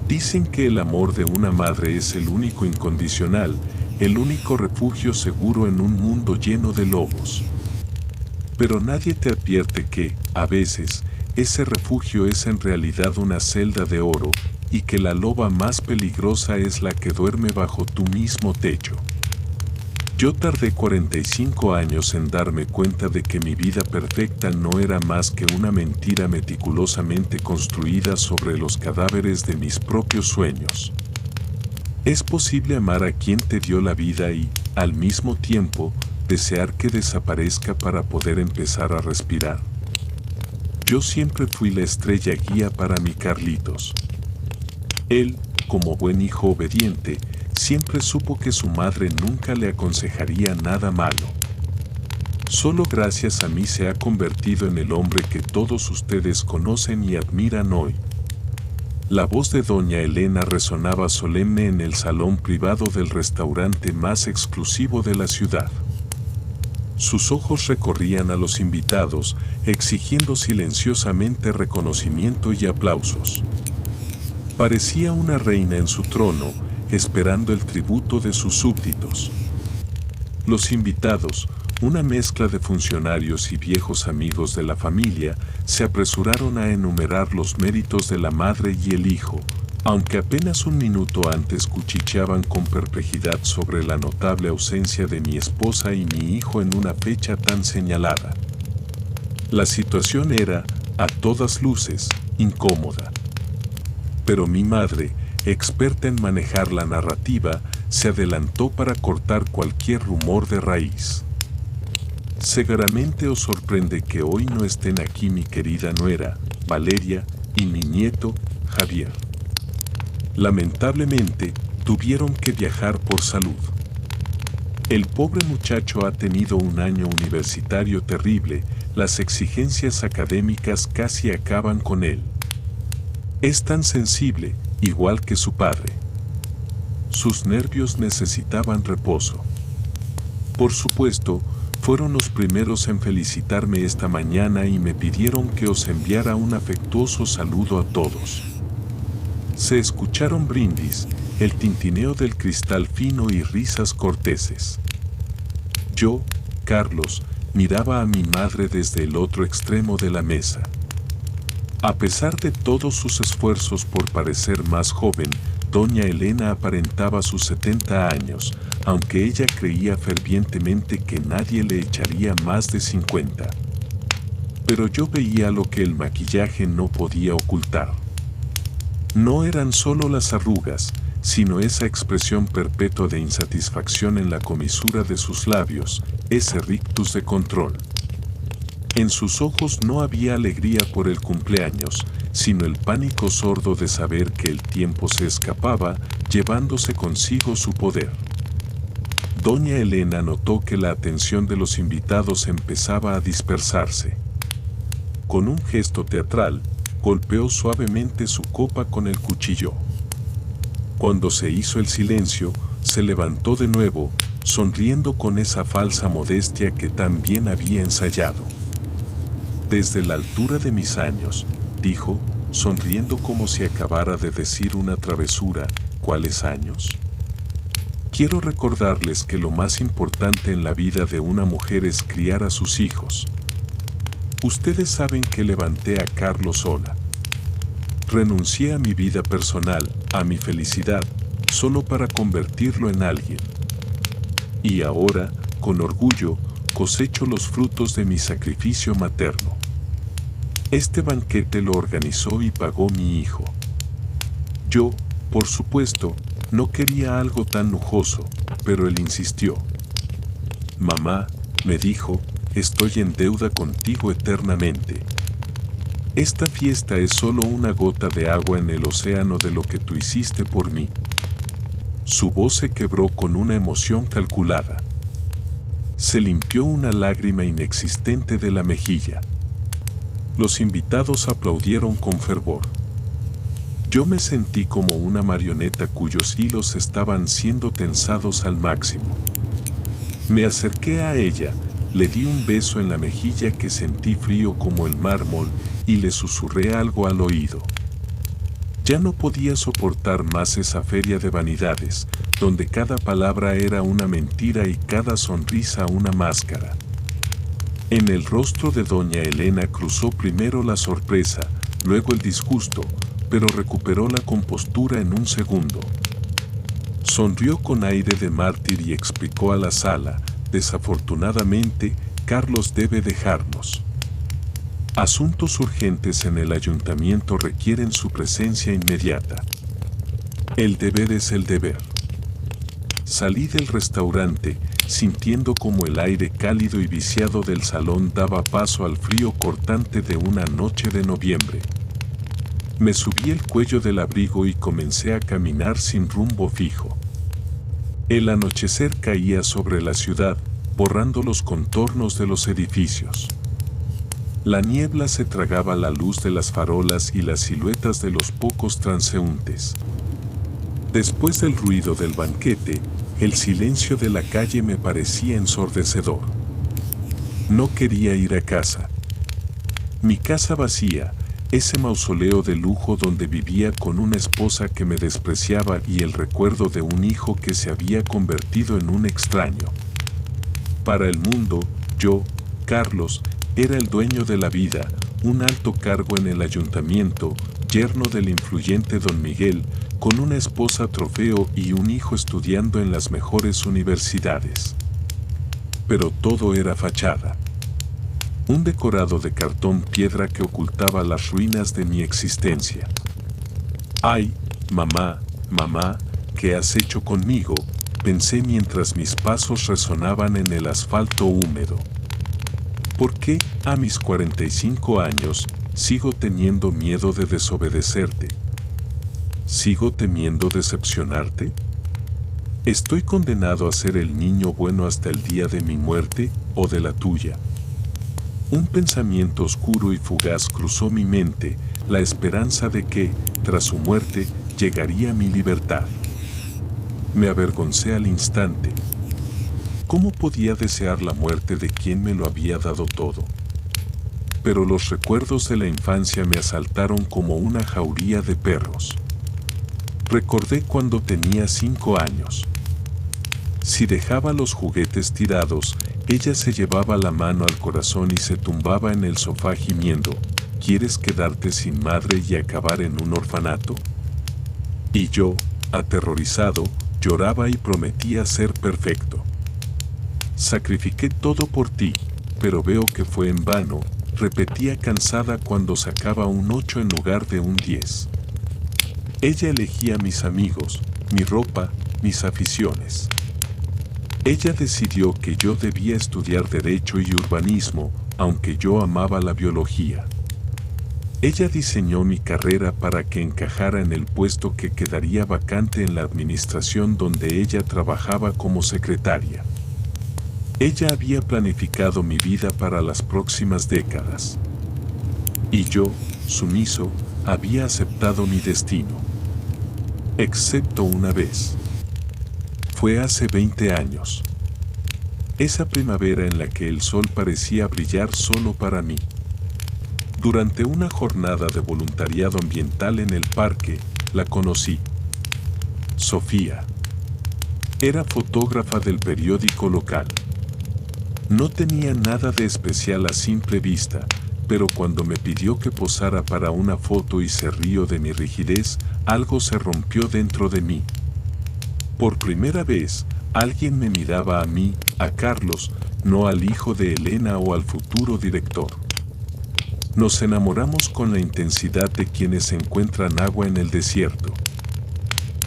Dicen que el amor de una madre es el único incondicional, el único refugio seguro en un mundo lleno de lobos. Pero nadie te advierte que, a veces, ese refugio es en realidad una celda de oro, y que la loba más peligrosa es la que duerme bajo tu mismo techo. Yo tardé 45 años en darme cuenta de que mi vida perfecta no era más que una mentira meticulosamente construida sobre los cadáveres de mis propios sueños. Es posible amar a quien te dio la vida y, al mismo tiempo, desear que desaparezca para poder empezar a respirar. Yo siempre fui la estrella guía para mi Carlitos. Él, como buen hijo obediente, siempre supo que su madre nunca le aconsejaría nada malo. Solo gracias a mí se ha convertido en el hombre que todos ustedes conocen y admiran hoy. La voz de doña Elena resonaba solemne en el salón privado del restaurante más exclusivo de la ciudad. Sus ojos recorrían a los invitados, exigiendo silenciosamente reconocimiento y aplausos. Parecía una reina en su trono, esperando el tributo de sus súbditos. Los invitados, una mezcla de funcionarios y viejos amigos de la familia, se apresuraron a enumerar los méritos de la madre y el hijo, aunque apenas un minuto antes cuchicheaban con perplejidad sobre la notable ausencia de mi esposa y mi hijo en una fecha tan señalada. La situación era, a todas luces, incómoda. Pero mi madre, experta en manejar la narrativa, se adelantó para cortar cualquier rumor de raíz. Seguramente os sorprende que hoy no estén aquí mi querida nuera, Valeria, y mi nieto, Javier. Lamentablemente, tuvieron que viajar por salud. El pobre muchacho ha tenido un año universitario terrible, las exigencias académicas casi acaban con él. Es tan sensible, igual que su padre. Sus nervios necesitaban reposo. Por supuesto, fueron los primeros en felicitarme esta mañana y me pidieron que os enviara un afectuoso saludo a todos. Se escucharon brindis, el tintineo del cristal fino y risas corteses. Yo, Carlos, miraba a mi madre desde el otro extremo de la mesa. A pesar de todos sus esfuerzos por parecer más joven, doña Elena aparentaba sus 70 años, aunque ella creía fervientemente que nadie le echaría más de 50. Pero yo veía lo que el maquillaje no podía ocultar. No eran solo las arrugas, sino esa expresión perpetua de insatisfacción en la comisura de sus labios, ese rictus de control. En sus ojos no había alegría por el cumpleaños, sino el pánico sordo de saber que el tiempo se escapaba, llevándose consigo su poder. Doña Elena notó que la atención de los invitados empezaba a dispersarse. Con un gesto teatral, golpeó suavemente su copa con el cuchillo. Cuando se hizo el silencio, se levantó de nuevo, sonriendo con esa falsa modestia que tan bien había ensayado. Desde la altura de mis años, dijo, sonriendo como si acabara de decir una travesura, ¿cuáles años? Quiero recordarles que lo más importante en la vida de una mujer es criar a sus hijos. Ustedes saben que levanté a Carlos sola. Renuncié a mi vida personal, a mi felicidad, solo para convertirlo en alguien. Y ahora, con orgullo, cosecho los frutos de mi sacrificio materno. Este banquete lo organizó y pagó mi hijo. Yo, por supuesto, no quería algo tan lujoso, pero él insistió. Mamá, me dijo, estoy en deuda contigo eternamente. Esta fiesta es solo una gota de agua en el océano de lo que tú hiciste por mí. Su voz se quebró con una emoción calculada. Se limpió una lágrima inexistente de la mejilla. Los invitados aplaudieron con fervor. Yo me sentí como una marioneta cuyos hilos estaban siendo tensados al máximo. Me acerqué a ella, le di un beso en la mejilla que sentí frío como el mármol y le susurré algo al oído. Ya no podía soportar más esa feria de vanidades, donde cada palabra era una mentira y cada sonrisa una máscara. En el rostro de doña Elena cruzó primero la sorpresa, luego el disgusto, pero recuperó la compostura en un segundo. Sonrió con aire de mártir y explicó a la sala: desafortunadamente, Carlos debe dejarnos. Asuntos urgentes en el ayuntamiento requieren su presencia inmediata. El deber es el deber. Salí del restaurante, sintiendo como el aire cálido y viciado del salón daba paso al frío cortante de una noche de noviembre. Me subí el cuello del abrigo y comencé a caminar sin rumbo fijo. El anochecer caía sobre la ciudad, borrando los contornos de los edificios. La niebla se tragaba la luz de las farolas y las siluetas de los pocos transeúntes. Después del ruido del banquete, el silencio de la calle me parecía ensordecedor. No quería ir a casa. Mi casa vacía, ese mausoleo de lujo donde vivía con una esposa que me despreciaba y el recuerdo de un hijo que se había convertido en un extraño. Para el mundo, yo, Carlos, era el dueño de la vida, un alto cargo en el ayuntamiento, yerno del influyente don Miguel, con una esposa trofeo y un hijo estudiando en las mejores universidades. Pero todo era fachada. Un decorado de cartón piedra que ocultaba las ruinas de mi existencia. ¡Ay, mamá, mamá, qué has hecho conmigo!, pensé mientras mis pasos resonaban en el asfalto húmedo. ¿Por qué, a mis 45 años, sigo teniendo miedo de desobedecerte? ¿Sigo temiendo decepcionarte? ¿Estoy condenado a ser el niño bueno hasta el día de mi muerte o de la tuya? Un pensamiento oscuro y fugaz cruzó mi mente, la esperanza de que, tras su muerte, llegaría mi libertad. Me avergoncé al instante. ¿Cómo podía desear la muerte de quien me lo había dado todo? Pero los recuerdos de la infancia me asaltaron como una jauría de perros. Recordé cuando tenía 5 años. Si dejaba los juguetes tirados, ella se llevaba la mano al corazón y se tumbaba en el sofá gimiendo: ¿quieres quedarte sin madre y acabar en un orfanato? Y yo, aterrorizado, lloraba y prometía ser perfecto. Sacrifiqué todo por ti, pero veo que fue en vano, repetía cansada cuando sacaba un 8 en lugar de un 10. Ella elegía mis amigos, mi ropa, mis aficiones. Ella decidió que yo debía estudiar Derecho y Urbanismo, aunque yo amaba la biología. Ella diseñó mi carrera para que encajara en el puesto que quedaría vacante en la administración donde ella trabajaba como secretaria. Ella había planificado mi vida para las próximas décadas. Y yo, sumiso, había aceptado mi destino. Excepto una vez. Fue hace 20 años. Esa primavera en la que el sol parecía brillar solo para mí. Durante una jornada de voluntariado ambiental en el parque, la conocí. Sofía. Era fotógrafa del periódico local. No tenía nada de especial a simple vista, pero cuando me pidió que posara para una foto y se rió de mi rigidez, algo se rompió dentro de mí. Por primera vez, alguien me miraba a mí, a Carlos, no al hijo de Elena o al futuro director. Nos enamoramos con la intensidad de quienes encuentran agua en el desierto.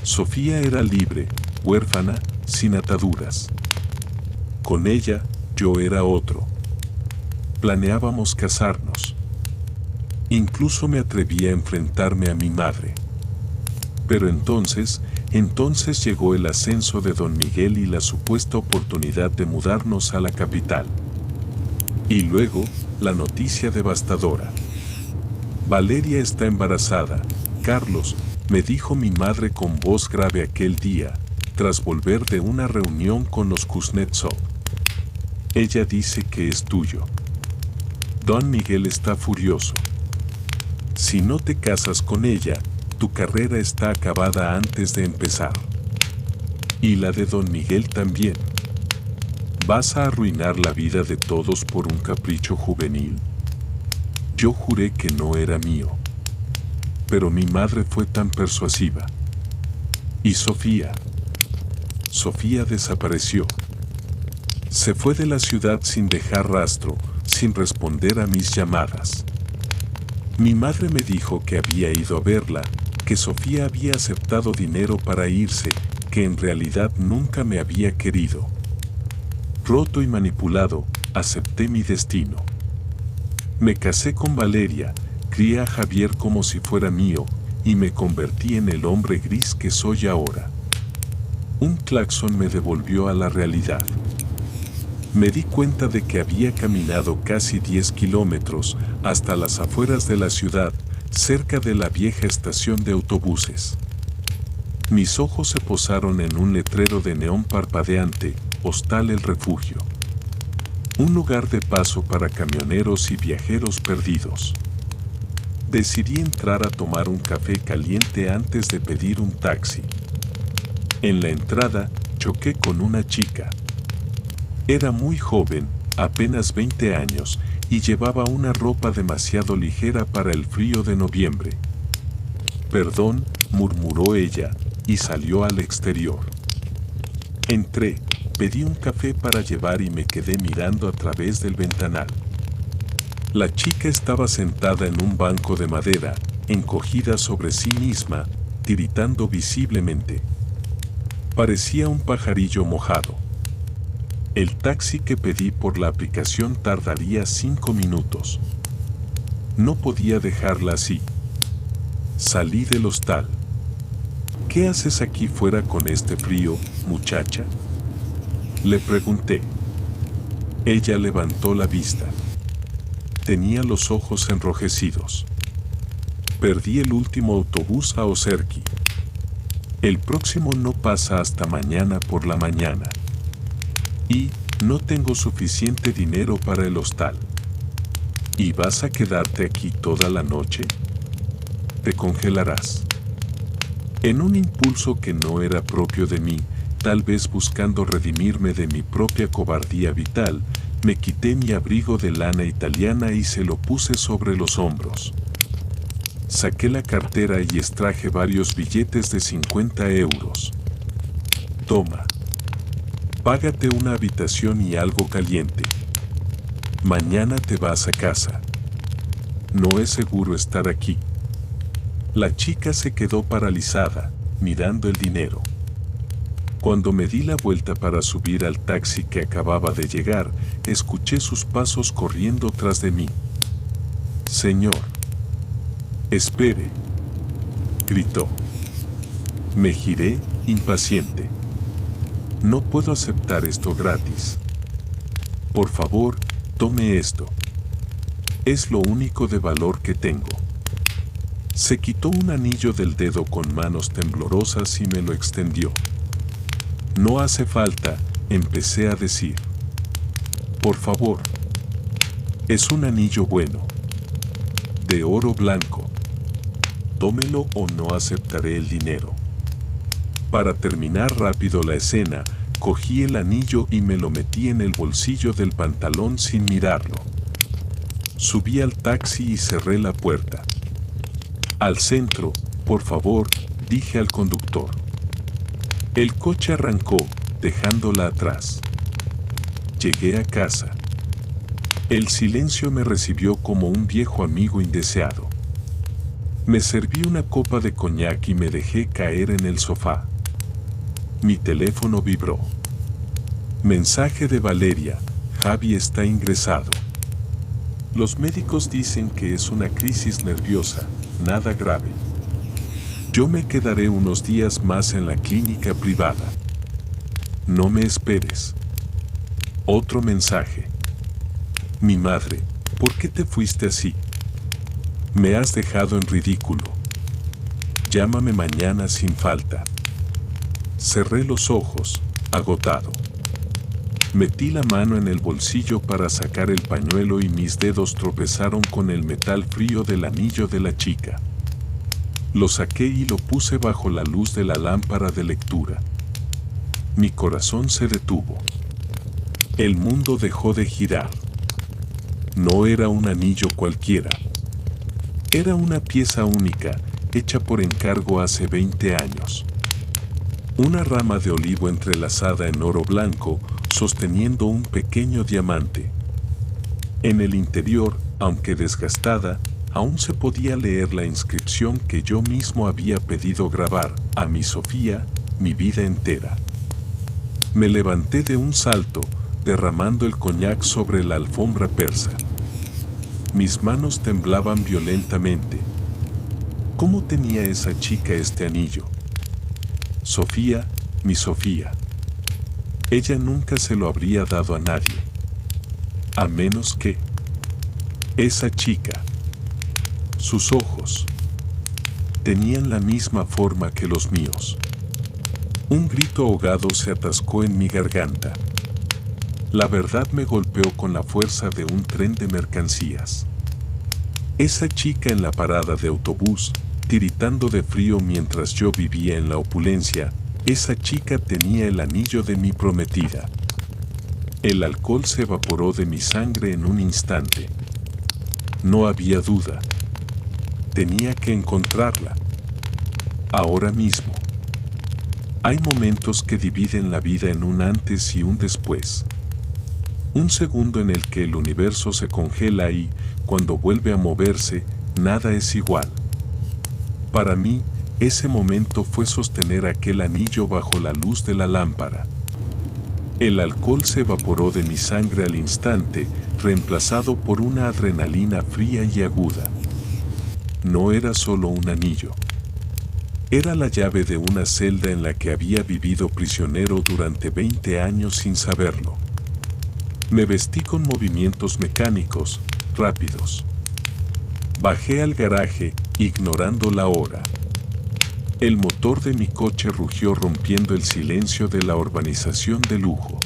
Sofía era libre, huérfana, sin ataduras. Con ella, yo era otro. Planeábamos casarnos. Incluso me atreví a enfrentarme a mi madre. Pero entonces llegó el ascenso de don Miguel y la supuesta oportunidad de mudarnos a la capital. Y luego, la noticia devastadora. Valeria está embarazada, Carlos, me dijo mi madre con voz grave aquel día, tras volver de una reunión con los Kuznetsov. Ella dice que es tuyo. Don Miguel está furioso. Si no te casas con ella, tu carrera está acabada antes de empezar. Y la de don Miguel también. ¿Vas a arruinar la vida de todos por un capricho juvenil? Yo juré que no era mío. Pero mi madre fue tan persuasiva. ¿Y Sofía? Sofía desapareció. Se fue de la ciudad sin dejar rastro, sin responder a mis llamadas. Mi madre me dijo que había ido a verla, que Sofía había aceptado dinero para irse, que en realidad nunca me había querido. Roto y manipulado, acepté mi destino. Me casé con Valeria, crié a Javier como si fuera mío, y me convertí en el hombre gris que soy ahora. Un claxon me devolvió a la realidad. Me di cuenta de que había caminado casi 10 kilómetros hasta las afueras de la ciudad, cerca de la vieja estación de autobuses. Mis ojos se posaron en un letrero de neón parpadeante, Hostal El Refugio. Un lugar de paso para camioneros y viajeros perdidos. Decidí entrar a tomar un café caliente antes de pedir un taxi. En la entrada, choqué con una chica. Era muy joven, apenas 20 años, y llevaba una ropa demasiado ligera para el frío de noviembre. Perdón, murmuró ella, y salió al exterior. Entré, pedí un café para llevar y me quedé mirando a través del ventanal. La chica estaba sentada en un banco de madera, encogida sobre sí misma, tiritando visiblemente. Parecía un pajarillo mojado. El taxi que pedí por la aplicación tardaría 5 minutos. No podía dejarla así. Salí del hostal. ¿Qué haces aquí fuera con este frío, muchacha? Le pregunté. Ella levantó la vista. Tenía los ojos enrojecidos. Perdí el último autobús a Oserki. El próximo no pasa hasta mañana por la mañana. Y no tengo suficiente dinero para el hostal. ¿Y vas a quedarte aquí toda la noche? Te congelarás. En un impulso que no era propio de mí, tal vez buscando redimirme de mi propia cobardía vital, me quité mi abrigo de lana italiana y se lo puse sobre los hombros. Saqué la cartera y extraje varios billetes de 50 euros. Toma. Págate una habitación y algo caliente. Mañana te vas a casa. No es seguro estar aquí. La chica se quedó paralizada, mirando el dinero. Cuando me di la vuelta para subir al taxi que acababa de llegar, escuché sus pasos corriendo tras de mí. Señor. Espere. Gritó. Me giré, impaciente. No puedo aceptar esto gratis. Por favor, tome esto. Es lo único de valor que tengo. Se quitó un anillo del dedo con manos temblorosas y me lo extendió. No hace falta, empecé a decir. Por favor. Es un anillo bueno. De oro blanco. Tómelo o no aceptaré el dinero. Para terminar rápido la escena, cogí el anillo y me lo metí en el bolsillo del pantalón sin mirarlo. Subí al taxi y cerré la puerta. Al centro, por favor, dije al conductor. El coche arrancó, dejándola atrás. Llegué a casa. El silencio me recibió como un viejo amigo indeseado. Me serví una copa de coñac y me dejé caer en el sofá. Mi teléfono vibró. Mensaje de Valeria, Javi está ingresado. Los médicos dicen que es una crisis nerviosa, nada grave. Yo me quedaré unos días más en la clínica privada. No me esperes. Otro mensaje. Mi madre, ¿por qué te fuiste así? Me has dejado en ridículo. Llámame mañana sin falta. Cerré los ojos, agotado. Metí la mano en el bolsillo para sacar el pañuelo y mis dedos tropezaron con el metal frío del anillo de la chica. Lo saqué y lo puse bajo la luz de la lámpara de lectura. Mi corazón se detuvo. El mundo dejó de girar. No era un anillo cualquiera. Era una pieza única, hecha por encargo hace 20 años. Una rama de olivo entrelazada en oro blanco, sosteniendo un pequeño diamante. En el interior, aunque desgastada, aún se podía leer la inscripción que yo mismo había pedido grabar: a mi Sofía, mi vida entera. Me levanté de un salto, derramando el coñac sobre la alfombra persa. Mis manos temblaban violentamente. ¿Cómo tenía esa chica este anillo? Sofía, mi Sofía. Ella nunca se lo habría dado a nadie. A menos que... esa chica. Sus ojos tenían la misma forma que los míos. Un grito ahogado se atascó en mi garganta. La verdad me golpeó con la fuerza de un tren de mercancías. Esa chica en la parada de autobús, tiritando de frío mientras yo vivía en la opulencia, esa chica tenía el anillo de mi prometida. El alcohol se evaporó de mi sangre en un instante. No había duda. Tenía que encontrarla. Ahora mismo. Hay momentos que dividen la vida en un antes y un después. Un segundo en el que el universo se congela y, cuando vuelve a moverse, nada es igual. Para mí, ese momento fue sostener aquel anillo bajo la luz de la lámpara. El alcohol se evaporó de mi sangre al instante, reemplazado por una adrenalina fría y aguda. No era solo un anillo. Era la llave de una celda en la que había vivido prisionero durante 20 años sin saberlo. Me vestí con movimientos mecánicos, rápidos. Bajé al garaje, ignorando la hora. El motor de mi coche rugió rompiendo el silencio de la urbanización de lujo.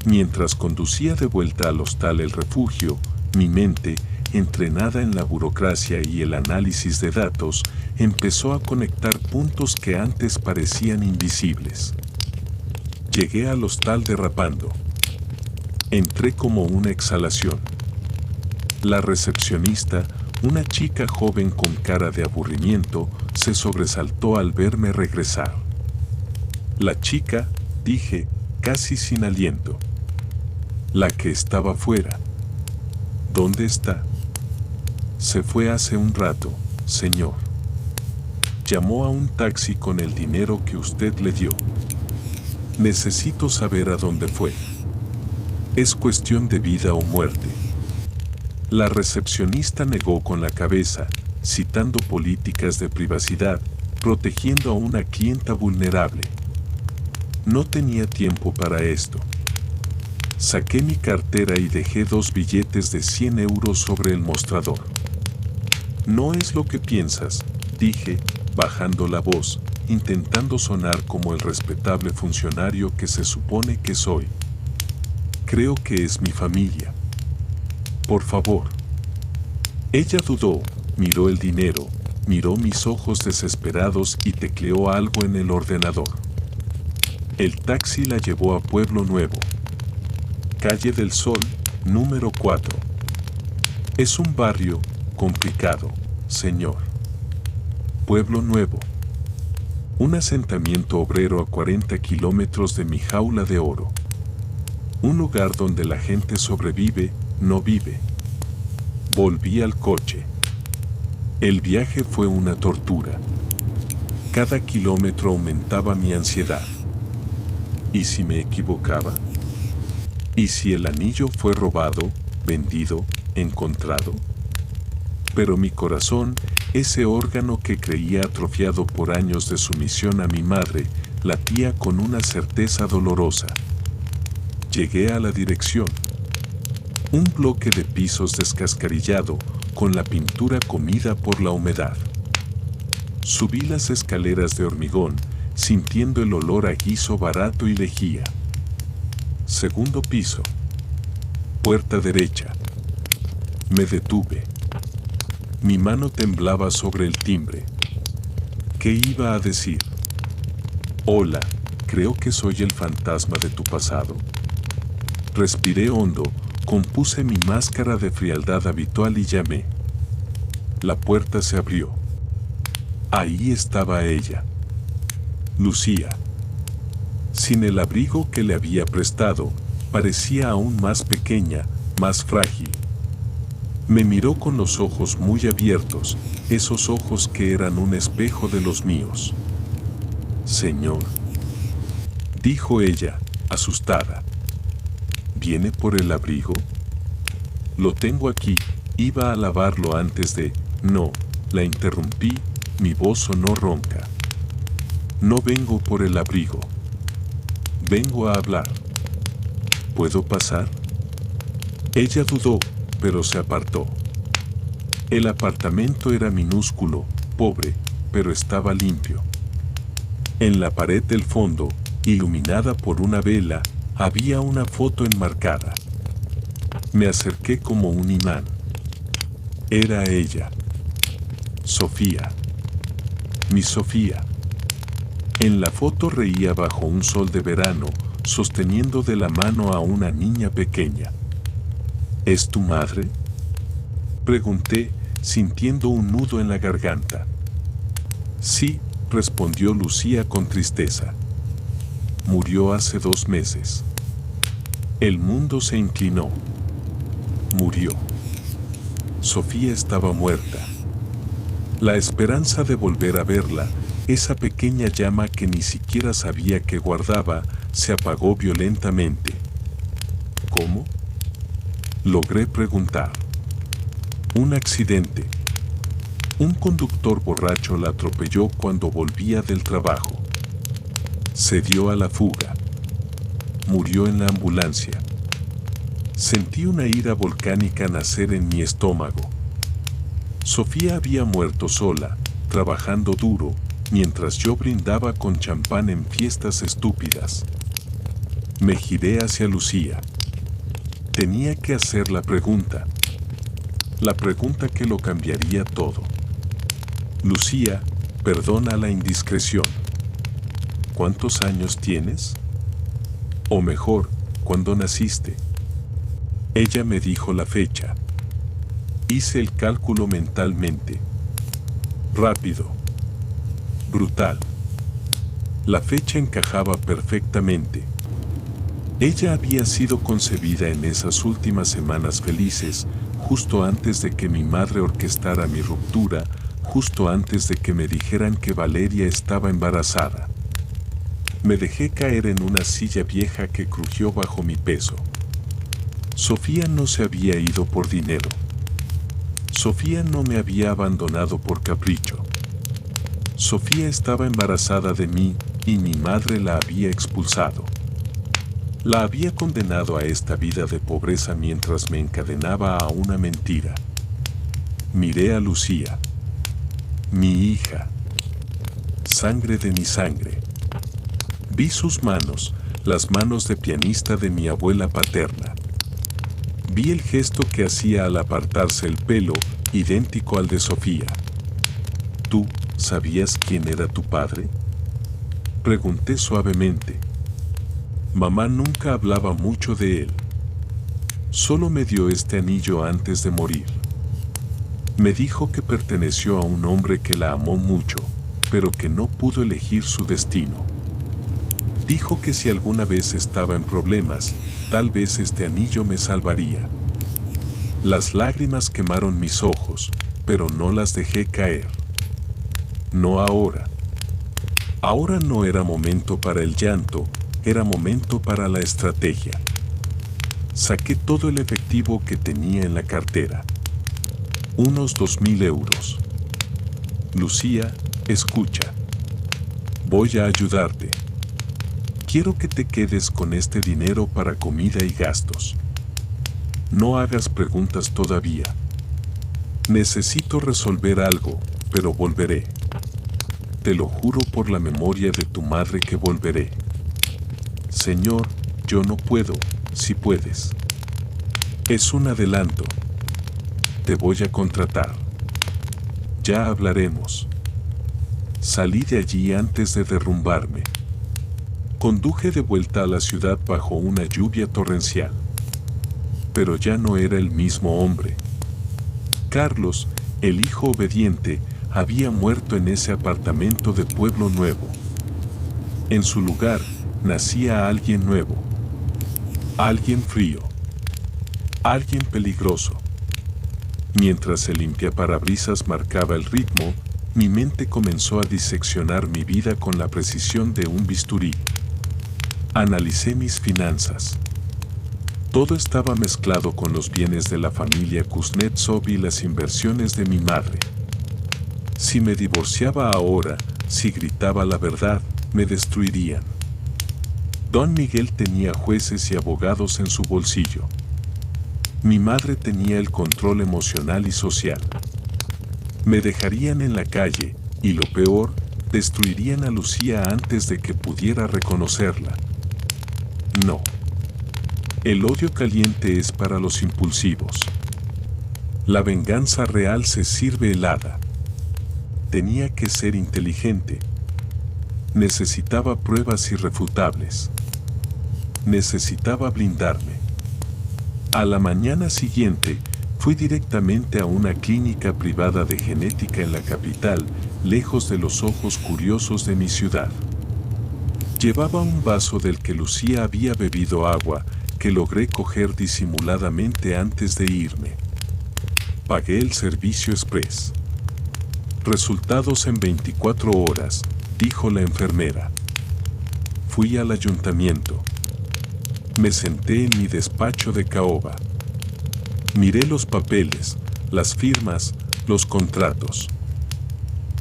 Mientras conducía de vuelta al hostal El Refugio, mi mente, entrenada en la burocracia y el análisis de datos, empezó a conectar puntos que antes parecían invisibles. Llegué al hostal derrapando. Entré como una exhalación. La recepcionista, una chica joven con cara de aburrimiento, se sobresaltó al verme regresar. La chica, dije, casi sin aliento. La que estaba fuera. ¿Dónde está? Se fue hace un rato, señor. Llamó a un taxi con el dinero que usted le dio. Necesito saber a dónde fue. Es cuestión de vida o muerte. La recepcionista negó con la cabeza, citando políticas de privacidad, protegiendo a una clienta vulnerable. No tenía tiempo para esto. Saqué mi cartera y dejé 2 billetes de 100 euros sobre el mostrador. No es lo que piensas, dije, bajando la voz, intentando sonar como el respetable funcionario que se supone que soy. Creo que es mi familia. Por favor. Ella dudó, miró el dinero, miró mis ojos desesperados y tecleó algo en el ordenador. El taxi la llevó a Pueblo Nuevo. Calle del Sol, número 4. Es un barrio complicado, señor. Pueblo Nuevo. Un asentamiento obrero a 40 kilómetros de mi jaula de oro. Un lugar donde la gente sobrevive, no vive. Volví al coche. El viaje fue una tortura. Cada kilómetro aumentaba mi ansiedad. ¿Y si me equivocaba? ¿Y si el anillo fue robado, vendido, encontrado? Pero mi corazón, ese órgano que creía atrofiado por años de sumisión a mi madre, latía con una certeza dolorosa. Llegué a la dirección. Un bloque de pisos descascarillado, con la pintura comida por la humedad. Subí las escaleras de hormigón, sintiendo el olor a guiso barato y lejía. Segundo piso. Puerta derecha. Me detuve. Mi mano temblaba sobre el timbre. ¿Qué iba a decir? Hola, creo que soy el fantasma de tu pasado. Respiré hondo, compuse mi máscara de frialdad habitual y llamé. La puerta se abrió. Ahí estaba ella. Lucía. Sin el abrigo que le había prestado, parecía aún más pequeña, más frágil. Me miró con los ojos muy abiertos, esos ojos que eran un espejo de los míos. Señor, dijo ella, asustada. ¿Viene por el abrigo? Lo tengo aquí, iba a lavarlo antes de... No, la interrumpí, mi voz sonó ronca. No vengo por el abrigo. Vengo a hablar. ¿Puedo pasar? Ella dudó, pero se apartó. El apartamento era minúsculo, pobre, pero estaba limpio. En la pared del fondo, iluminada por una vela, había una foto enmarcada. Me acerqué como un imán. Era ella. Sofía. Mi Sofía. En la foto reía bajo un sol de verano, sosteniendo de la mano a una niña pequeña. ¿Es tu madre?, pregunté, sintiendo un nudo en la garganta. Sí, respondió Lucía con tristeza. Murió hace 2 meses. El mundo se inclinó. Murió. Sofía estaba muerta. La esperanza de volver a verla, esa pequeña llama que ni siquiera sabía que guardaba, se apagó violentamente. ¿Cómo?, logré preguntar. Un accidente. Un conductor borracho la atropelló cuando volvía del trabajo. Se dio a la fuga. Murió en la ambulancia. Sentí una ira volcánica nacer en mi estómago. Sofía había muerto sola, trabajando duro, mientras yo brindaba con champán en fiestas estúpidas. Me giré hacia Lucía. Tenía que hacer la pregunta que lo cambiaría todo. Lucía, perdona la indiscreción. ¿Cuántos años tienes? O mejor, ¿cuándo naciste? Ella me dijo la fecha. Hice el cálculo mentalmente. Rápido. Brutal. La fecha encajaba perfectamente. Ella había sido concebida en esas últimas semanas felices, justo antes de que mi madre orquestara mi ruptura, justo antes de que me dijeran que Valeria estaba embarazada. Me dejé caer en una silla vieja que crujió bajo mi peso. Sofía no se había ido por dinero. Sofía no me había abandonado por capricho. Sofía estaba embarazada de mí y mi madre la había expulsado. La había condenado a esta vida de pobreza mientras me encadenaba a una mentira. Miré a Lucía. Mi hija. Sangre de mi sangre. Vi sus manos, las manos de pianista de mi abuela paterna. Vi el gesto que hacía al apartarse el pelo, idéntico al de Sofía. ¿Tú sabías quién era tu padre?, pregunté suavemente. Mamá nunca hablaba mucho de él. Solo me dio este anillo antes de morir. Me dijo que perteneció a un hombre que la amó mucho, pero que no pudo elegir su destino. Dijo que si alguna vez estaba en problemas, tal vez este anillo me salvaría. Las lágrimas quemaron mis ojos, pero no las dejé caer. No ahora. Ahora no era momento para el llanto, era momento para la estrategia. Saqué todo el efectivo que tenía en la cartera. Unos 2.000 euros. Lucía, escucha. Voy a ayudarte. Quiero que te quedes con este dinero para comida y gastos. No hagas preguntas todavía. Necesito resolver algo, pero volveré. Te lo juro por la memoria de tu madre que volveré. Señor, yo no puedo, si puedes. Es un adelanto. Te voy a contratar. Ya hablaremos. salí de allí antes de derrumbarme. Conduje de vuelta a la ciudad bajo una lluvia torrencial. Pero ya no era el mismo hombre. Carlos, el hijo obediente, había muerto en ese apartamento de Pueblo Nuevo. En su lugar, nacía alguien nuevo. Alguien frío. Alguien peligroso. Mientras el limpiaparabrisas marcaba el ritmo, mi mente comenzó a diseccionar mi vida con la precisión de un bisturí. Analicé mis finanzas. Todo estaba mezclado con los bienes de la familia Kuznetsov y las inversiones de mi madre. Si me divorciaba ahora, si gritaba la verdad, me destruirían. Don Miguel tenía jueces y abogados en su bolsillo. Mi madre tenía el control emocional y social. Me dejarían en la calle, y lo peor, destruirían a Lucía antes de que pudiera reconocerla. No. El odio caliente es para los impulsivos. La venganza real se sirve helada. Tenía que ser inteligente. Necesitaba pruebas irrefutables. Necesitaba blindarme. A la mañana siguiente, fui directamente a una clínica privada de genética en la capital, lejos de los ojos curiosos de mi ciudad. Llevaba un vaso del que Lucía había bebido agua, que logré coger disimuladamente antes de irme. Pagué el servicio express. Resultados en 24 horas, dijo la enfermera. Fui al ayuntamiento. Me senté en mi despacho de caoba. Miré los papeles, las firmas, los contratos.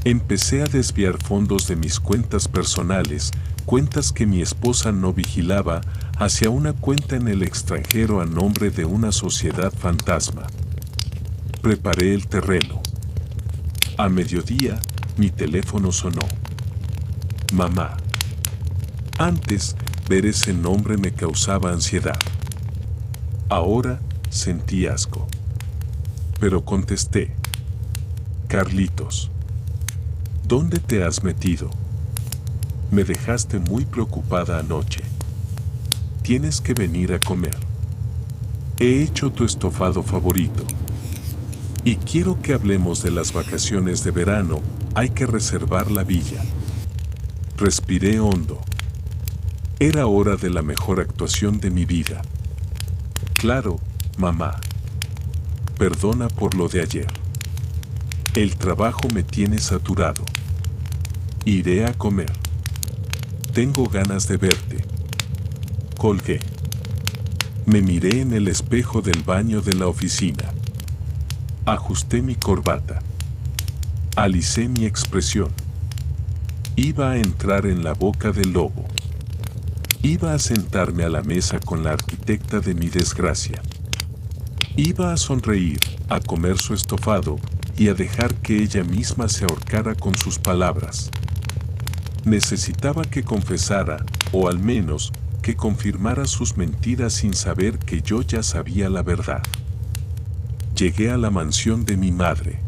Empecé a desviar fondos de mis cuentas personales, cuentas que mi esposa no vigilaba, hacia una cuenta en el extranjero a nombre de una sociedad fantasma. Preparé el terreno. A mediodía, mi teléfono sonó. Mamá. Antes, ver ese nombre me causaba ansiedad. Ahora, sentí asco. Pero contesté. Carlitos. ¿Dónde te has metido? Me dejaste muy preocupada anoche. Tienes que venir a comer. He hecho tu estofado favorito. Y quiero que hablemos de las vacaciones de verano, hay que reservar la villa. Respiré hondo. Era hora de la mejor actuación de mi vida. Claro, mamá. Perdona por lo de ayer. El trabajo me tiene saturado. Iré a comer. Tengo ganas de verte. Colgué. Me miré en el espejo del baño de la oficina. Ajusté mi corbata. Alicé mi expresión. Iba a entrar en la boca del lobo. Iba a sentarme a la mesa con la arquitecta de mi desgracia. Iba a sonreír, a comer su estofado y a dejar que ella misma se ahorcara con sus palabras. Necesitaba que confesara, o al menos, que confirmara sus mentiras sin saber que yo ya sabía la verdad. Llegué a la mansión de mi madre.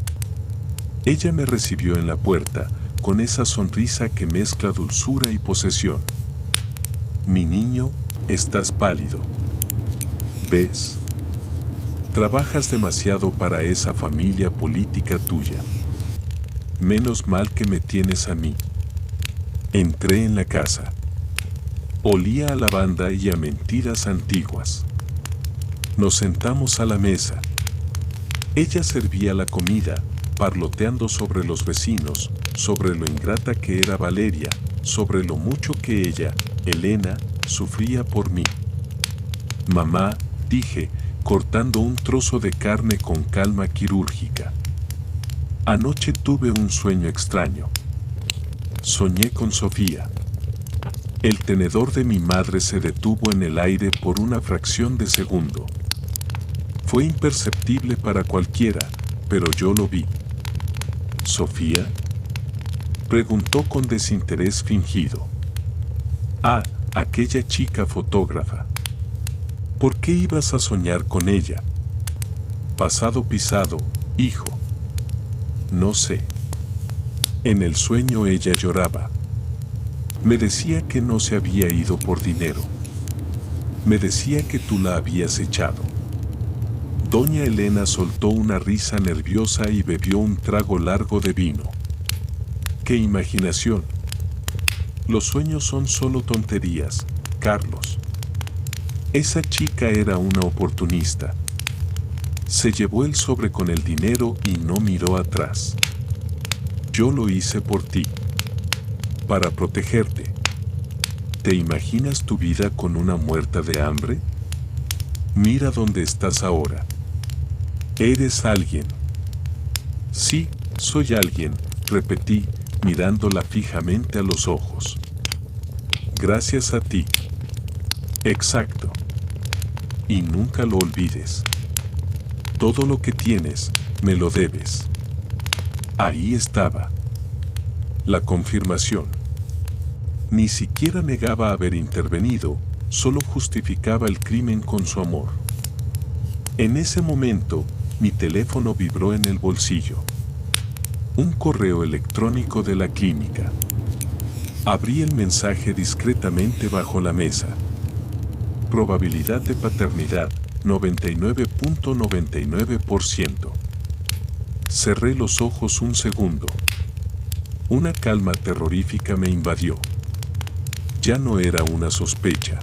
Ella me recibió en la puerta, con esa sonrisa que mezcla dulzura y posesión. Mi niño, estás pálido. ¿Ves? Trabajas demasiado para esa familia política tuya. Menos mal que me tienes a mí. Entré en la casa. Olía a lavanda y a mentiras antiguas. Nos sentamos a la mesa. Ella servía la comida, parloteando sobre los vecinos, sobre lo ingrata que era Valeria, sobre lo mucho que ella, Elena, sufría por mí. Mamá, dije, cortando un trozo de carne con calma quirúrgica. Anoche tuve un sueño extraño. Soñé con Sofía. El tenedor de mi madre se detuvo en el aire por una fracción de segundo. Fue imperceptible para cualquiera, pero yo lo vi. ¿Sofía? Preguntó con desinterés fingido. Ah, aquella chica fotógrafa. ¿Por qué ibas a soñar con ella? Pasado pisado, hijo. No sé. En el sueño ella lloraba. Me decía que no se había ido por dinero. Me decía que tú la habías echado. Doña Elena soltó una risa nerviosa y bebió un trago largo de vino. ¡Qué imaginación! Los sueños son solo tonterías, Carlos. Esa chica era una oportunista. Se llevó el sobre con el dinero y no miró atrás. Yo lo hice por ti. Para protegerte. ¿Te imaginas tu vida con una muerta de hambre? Mira dónde estás ahora. Eres alguien. Sí, soy alguien, repetí, mirándola fijamente a los ojos. Gracias a ti. Exacto. Y nunca lo olvides. Todo lo que tienes, me lo debes. Ahí estaba. La confirmación. Ni siquiera negaba haber intervenido, solo justificaba el crimen con su amor. En ese momento, mi teléfono vibró en el bolsillo. Un correo electrónico de la clínica. Abrí el mensaje discretamente bajo la mesa. Probabilidad de paternidad, 99.99%. Cerré los ojos un segundo. Una calma terrorífica me invadió. Ya no era una sospecha.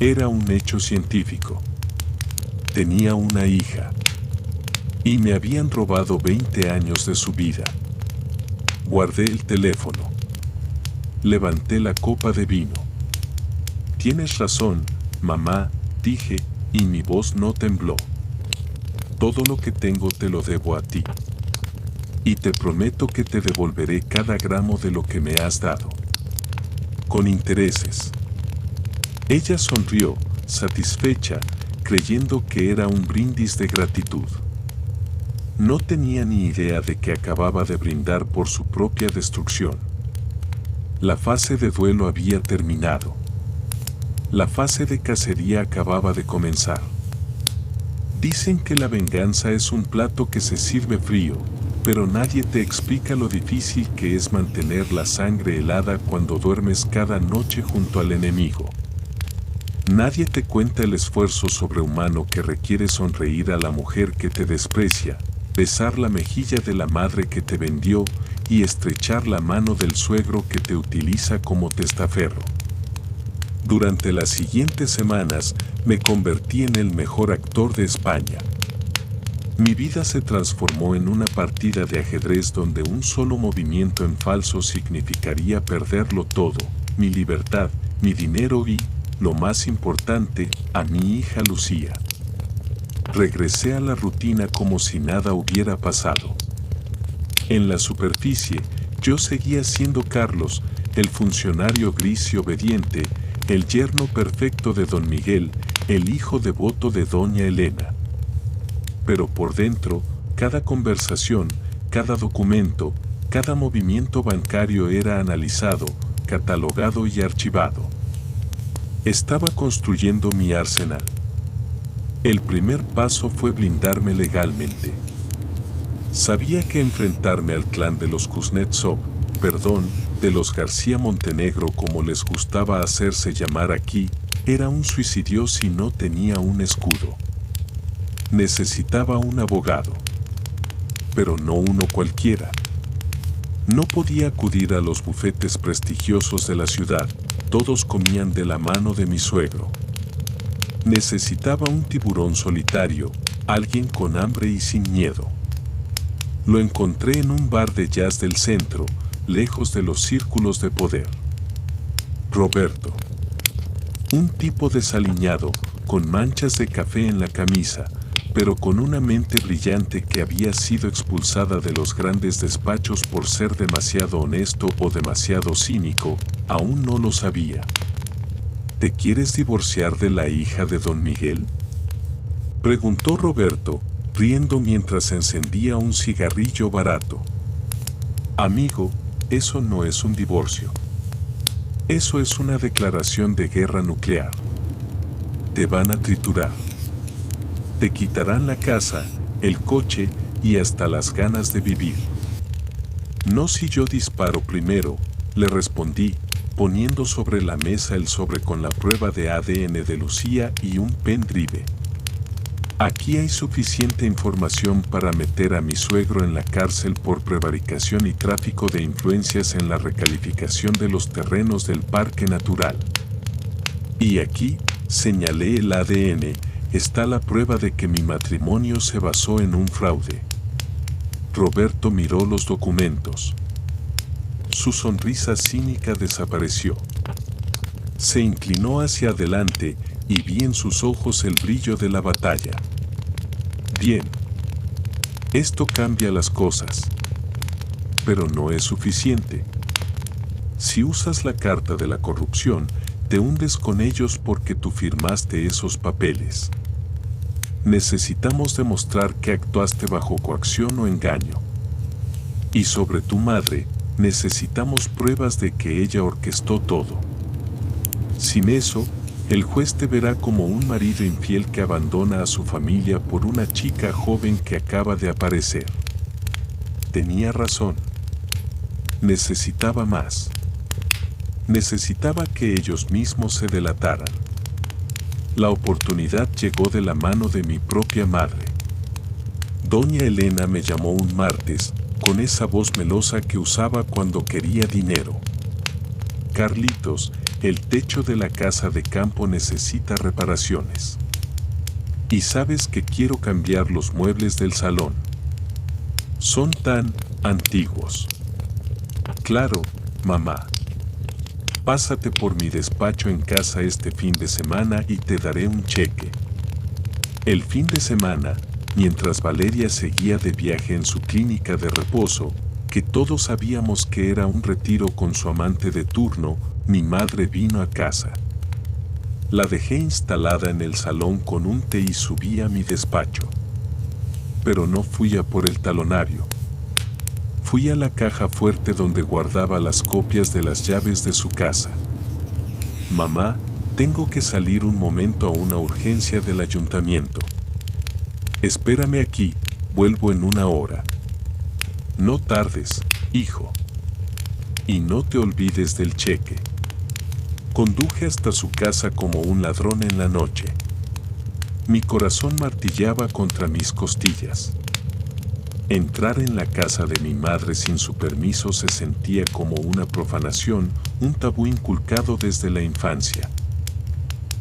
Era un hecho científico. Tenía una hija. Y me habían robado 20 años de su vida. Guardé el teléfono. Levanté la copa de vino. Tienes razón, mamá, dije, y mi voz no tembló. Todo lo que tengo te lo debo a ti. Y te prometo que te devolveré cada gramo de lo que me has dado. Con intereses. Ella sonrió, satisfecha, creyendo que era un brindis de gratitud. No tenía ni idea de que acababa de brindar por su propia destrucción. La fase de duelo había terminado. La fase de cacería acababa de comenzar. Dicen que la venganza es un plato que se sirve frío, pero nadie te explica lo difícil que es mantener la sangre helada cuando duermes cada noche junto al enemigo. Nadie te cuenta el esfuerzo sobrehumano que requiere sonreír a la mujer que te desprecia, besar la mejilla de la madre que te vendió y estrechar la mano del suegro que te utiliza como testaferro. Durante las siguientes semanas me convertí en el mejor actor de España. Mi vida se transformó en una partida de ajedrez donde un solo movimiento en falso significaría perderlo todo, mi libertad, mi dinero y, lo más importante, a mi hija Lucía. Regresé a la rutina como si nada hubiera pasado. En la superficie, yo seguía siendo Carlos, el funcionario gris y obediente, el yerno perfecto de don Miguel, el hijo devoto de doña Elena. Pero por dentro, cada conversación, cada documento, cada movimiento bancario era analizado, catalogado y archivado. Estaba construyendo mi arsenal. El primer paso fue blindarme legalmente. Sabía que enfrentarme al clan de los Kuznetsov, de los García Montenegro como les gustaba hacerse llamar aquí, era un suicidio si no tenía un escudo. Necesitaba un abogado. Pero no uno cualquiera. No podía acudir a los bufetes prestigiosos de la ciudad, todos comían de la mano de mi suegro. Necesitaba un tiburón solitario, alguien con hambre y sin miedo. Lo encontré en un bar de jazz del centro, lejos de los círculos de poder. Roberto. Un tipo desaliñado, con manchas de café en la camisa, pero con una mente brillante que había sido expulsada de los grandes despachos por ser demasiado honesto o demasiado cínico, aún no lo sabía. ¿Te quieres divorciar de la hija de don Miguel?, preguntó Roberto, riendo mientras encendía un cigarrillo barato. Amigo, eso no es un divorcio. Eso es una declaración de guerra nuclear. Te van a triturar. Te quitarán la casa, el coche y hasta las ganas de vivir. No, si yo disparo primero, le respondí, poniendo sobre la mesa el sobre con la prueba de ADN de Lucía y un pendrive. Aquí hay suficiente información para meter a mi suegro en la cárcel por prevaricación y tráfico de influencias en la recalificación de los terrenos del Parque Natural. Y aquí, señalé el ADN, está la prueba de que mi matrimonio se basó en un fraude. Roberto miró los documentos. Su sonrisa cínica desapareció. Se inclinó hacia adelante y vi en sus ojos el brillo de la batalla. Bien. Esto cambia las cosas. Pero no es suficiente. Si usas la carta de la corrupción, te hundes con ellos porque tú firmaste esos papeles. Necesitamos demostrar que actuaste bajo coacción o engaño. Y sobre tu madre, necesitamos pruebas de que ella orquestó todo. Sin eso, el juez te verá como un marido infiel que abandona a su familia por una chica joven que acaba de aparecer. Tenía razón. Necesitaba más. Necesitaba que ellos mismos se delataran. La oportunidad llegó de la mano de mi propia madre. Doña Elena me llamó un martes, con esa voz melosa que usaba cuando quería dinero. Carlitos, el techo de la casa de campo necesita reparaciones. Y sabes que quiero cambiar los muebles del salón. Son tan antiguos. Claro, mamá. Pásate por mi despacho en casa este fin de semana y te daré un cheque. El fin de semana, mientras Valeria seguía de viaje en su clínica de reposo, que todos sabíamos que era un retiro con su amante de turno, mi madre vino a casa. La dejé instalada en el salón con un té y subí a mi despacho. Pero no fui a por el talonario. Fui a la caja fuerte donde guardaba las copias de las llaves de su casa. Mamá, tengo que salir un momento a una urgencia del ayuntamiento. Espérame aquí, vuelvo en 1 hora. No tardes, hijo. Y no te olvides del cheque. Conduje hasta su casa como un ladrón en la noche. Mi corazón martillaba contra mis costillas. Entrar en la casa de mi madre sin su permiso se sentía como una profanación, un tabú inculcado desde la infancia.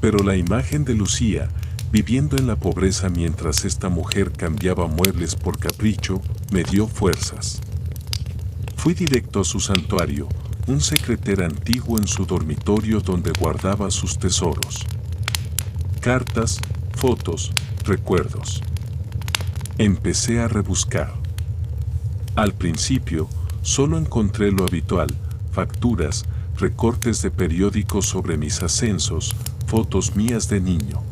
Pero la imagen de Lucía, viviendo en la pobreza mientras esta mujer cambiaba muebles por capricho, me dio fuerzas. Fui directo a su santuario, un secretero antiguo en su dormitorio donde guardaba sus tesoros. Cartas, fotos, recuerdos. Empecé a rebuscar. Al principio, solo encontré lo habitual, facturas, recortes de periódicos sobre mis ascensos, fotos mías de niño.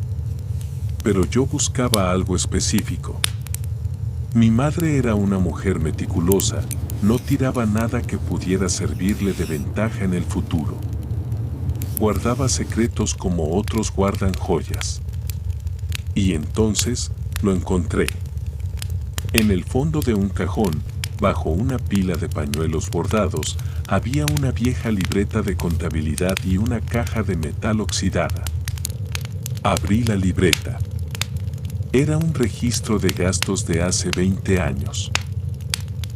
Pero yo buscaba algo específico. Mi madre era una mujer meticulosa, no tiraba nada que pudiera servirle de ventaja en el futuro. Guardaba secretos como otros guardan joyas. Y entonces, lo encontré. En el fondo de un cajón, bajo una pila de pañuelos bordados, había una vieja libreta de contabilidad y una caja de metal oxidada. Abrí la libreta. Era un registro de gastos de hace 20 años.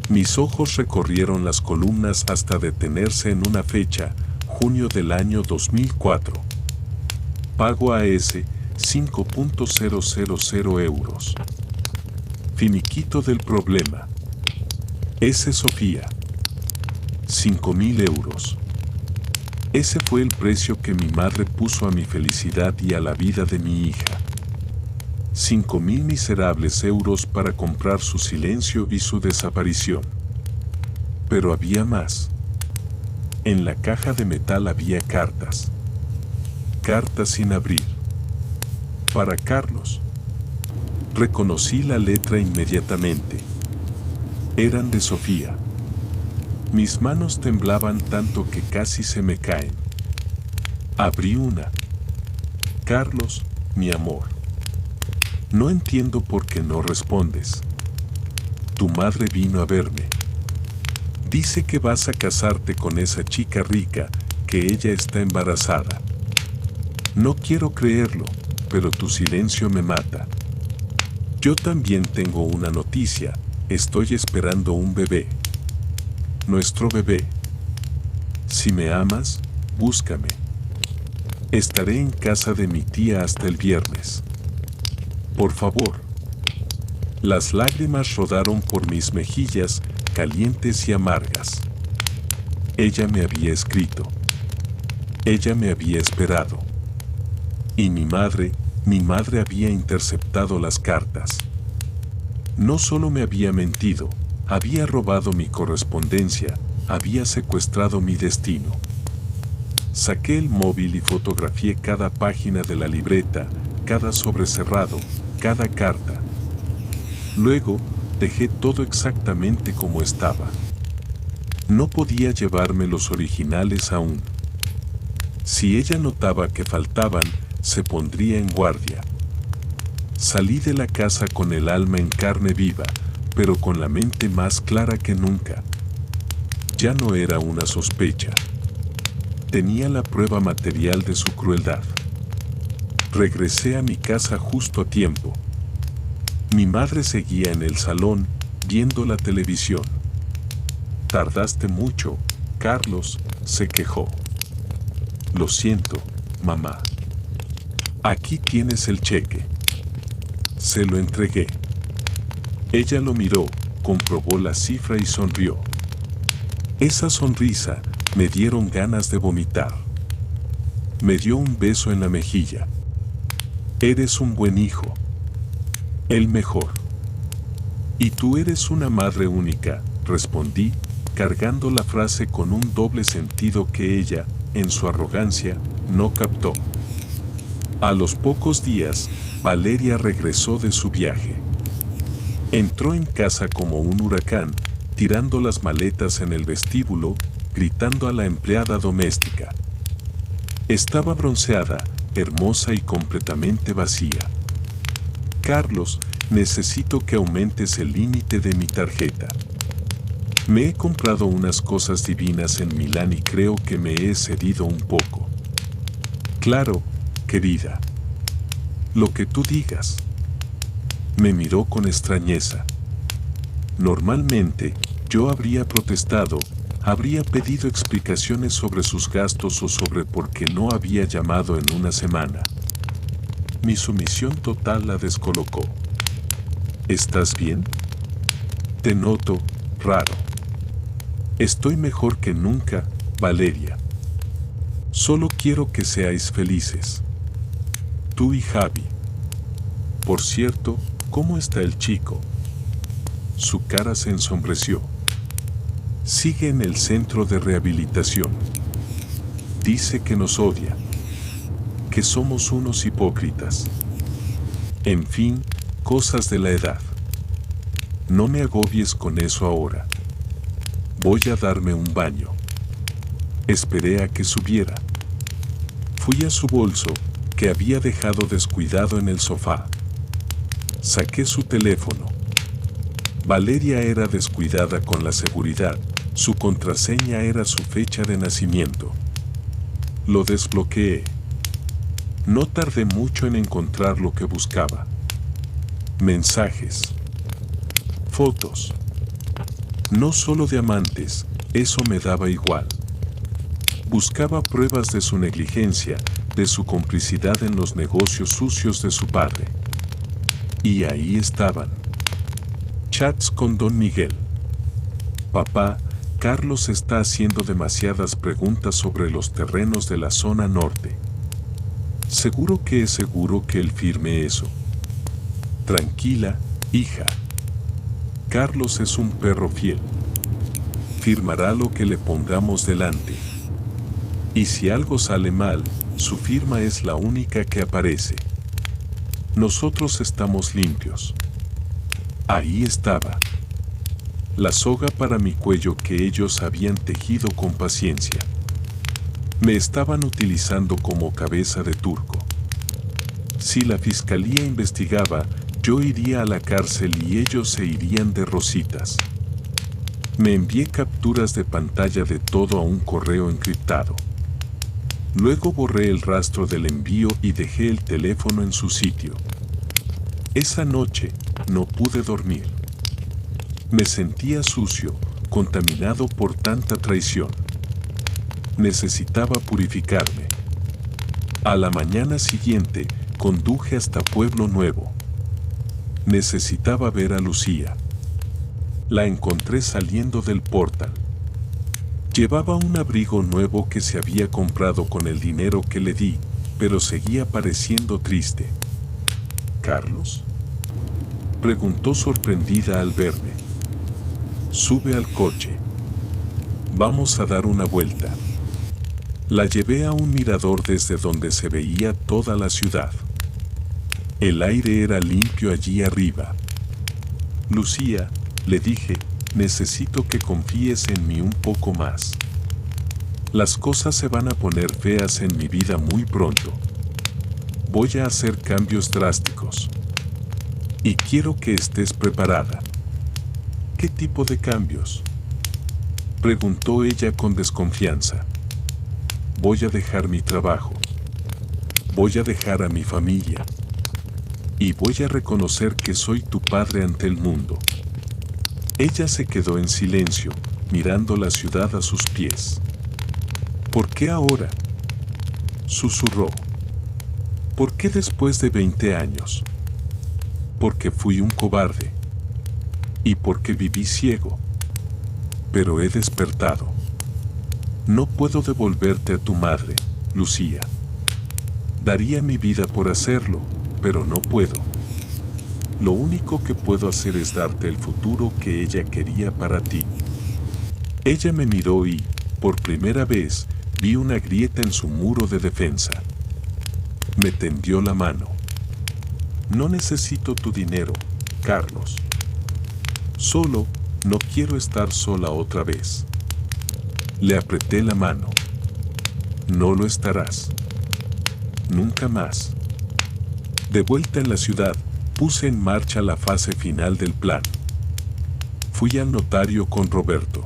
Mis ojos recorrieron las columnas hasta detenerse en una fecha, junio del año 2004. Pago AS, 5.000 euros. Finiquito del problema. S. Sofía. 5.000 euros. Ese fue el precio que mi madre puso a mi felicidad y a la vida de mi hija. 5.000 miserables euros para comprar su silencio y su desaparición. Pero había más. En la caja de metal había cartas. Cartas sin abrir. Para Carlos. Reconocí la letra inmediatamente. Eran de Sofía. Mis manos temblaban tanto que casi se me caen. Abrí una. Carlos, mi amor. No entiendo por qué no respondes. Tu madre vino a verme. Dice que vas a casarte con esa chica rica, que ella está embarazada. No quiero creerlo, pero tu silencio me mata. Yo también tengo una noticia, estoy esperando un bebé. Nuestro bebé. Si me amas, búscame. Estaré en casa de mi tía hasta el viernes. Por favor. Las lágrimas rodaron por mis mejillas, calientes y amargas. Ella me había escrito. Ella me había esperado. Y mi madre había interceptado las cartas. No solo me había mentido, había robado mi correspondencia, había secuestrado mi destino. Saqué el móvil y fotografié cada página de la libreta, cada sobrecerrado, cada carta. Luego, dejé todo exactamente como estaba. No podía llevarme los originales aún. Si ella notaba que faltaban, se pondría en guardia. Salí de la casa con el alma en carne viva, pero con la mente más clara que nunca. Ya no era una sospecha. Tenía la prueba material de su crueldad. Regresé a mi casa justo a tiempo. Mi madre seguía en el salón, viendo la televisión. Tardaste mucho, Carlos, se quejó. Lo siento, mamá. Aquí tienes el cheque. Se lo entregué. Ella lo miró, comprobó la cifra y sonrió. Esa sonrisa me dieron ganas de vomitar. Me dio un beso en la mejilla. Eres un buen hijo. El mejor. Y tú eres una madre única, respondí, cargando la frase con un doble sentido que ella, en su arrogancia, no captó. A los pocos días, Valeria regresó de su viaje. Entró en casa como un huracán, tirando las maletas en el vestíbulo, gritando a la empleada doméstica. Estaba bronceada, hermosa y completamente vacía. Carlos, necesito que aumentes el límite de mi tarjeta. Me he comprado unas cosas divinas en Milán y creo que me he excedido un poco. Claro, querida. Lo que tú digas. Me miró con extrañeza. Normalmente, yo habría protestado, habría pedido explicaciones sobre sus gastos o sobre por qué no había llamado en una semana. Mi sumisión total la descolocó. ¿Estás bien? Te noto raro. Estoy mejor que nunca, Valeria. Solo quiero que seáis felices. Tú y Javi. Por cierto, ¿cómo está el chico? Su cara se ensombreció. Sigue en el centro de rehabilitación. Dice que nos odia. Que somos unos hipócritas. En fin, cosas de la edad. No me agobies con eso ahora. Voy a darme un baño. Esperé a que subiera. Fui a su bolso, que había dejado descuidado en el sofá. Saqué su teléfono. Valeria era descuidada con la seguridad, su contraseña era su fecha de nacimiento. Lo desbloqueé. No tardé mucho en encontrar lo que buscaba. Mensajes. Fotos. No solo de amantes, eso me daba igual. Buscaba pruebas de su negligencia, de su complicidad en los negocios sucios de su padre. Y ahí estaban. Chats con Don Miguel. Papá, Carlos está haciendo demasiadas preguntas sobre los terrenos de la zona norte. Seguro que es seguro que él firme eso. Tranquila, hija. Carlos es un perro fiel. Firmará lo que le pongamos delante. Y si algo sale mal, su firma es la única que aparece. Nosotros estamos limpios. Ahí estaba. La soga para mi cuello que ellos habían tejido con paciencia. Me estaban utilizando como cabeza de turco. Si la fiscalía investigaba, yo iría a la cárcel y ellos se irían de rositas. Me envié capturas de pantalla de todo a un correo encriptado. Luego borré el rastro del envío y dejé el teléfono en su sitio. Esa noche no pude dormir. Me sentía sucio, contaminado por tanta traición. Necesitaba purificarme. A la mañana siguiente, conduje hasta Pueblo Nuevo. Necesitaba ver a Lucía. La encontré saliendo del portal. Llevaba un abrigo nuevo que se había comprado con el dinero que le di, pero seguía pareciendo triste. ¿Carlos?, preguntó sorprendida al verme. Sube al coche. Vamos a dar una vuelta. La llevé a un mirador desde donde se veía toda la ciudad. El aire era limpio allí arriba. Lucía, le dije, necesito que confíes en mí un poco más. Las cosas se van a poner feas en mi vida muy pronto. Voy a hacer cambios drásticos. Y quiero que estés preparada. ¿Qué tipo de cambios?, preguntó ella con desconfianza. Voy a dejar mi trabajo. Voy a dejar a mi familia. Y voy a reconocer que soy tu padre ante el mundo. Ella se quedó en silencio, mirando la ciudad a sus pies. ¿Por qué ahora?, susurró. ¿Por qué después de 20 años? Porque fui un cobarde. Y porque viví ciego. Pero he despertado. No puedo devolverte a tu madre, Lucía. Daría mi vida por hacerlo, pero no puedo. Lo único que puedo hacer es darte el futuro que ella quería para ti. Ella me miró y, por primera vez, vi una grieta en su muro de defensa. Me tendió la mano. No necesito tu dinero, Carlos. Solo, no quiero estar sola otra vez. Le apreté la mano. No lo estarás. Nunca más. De vuelta en la ciudad, puse en marcha la fase final del plan. Fui al notario con Roberto.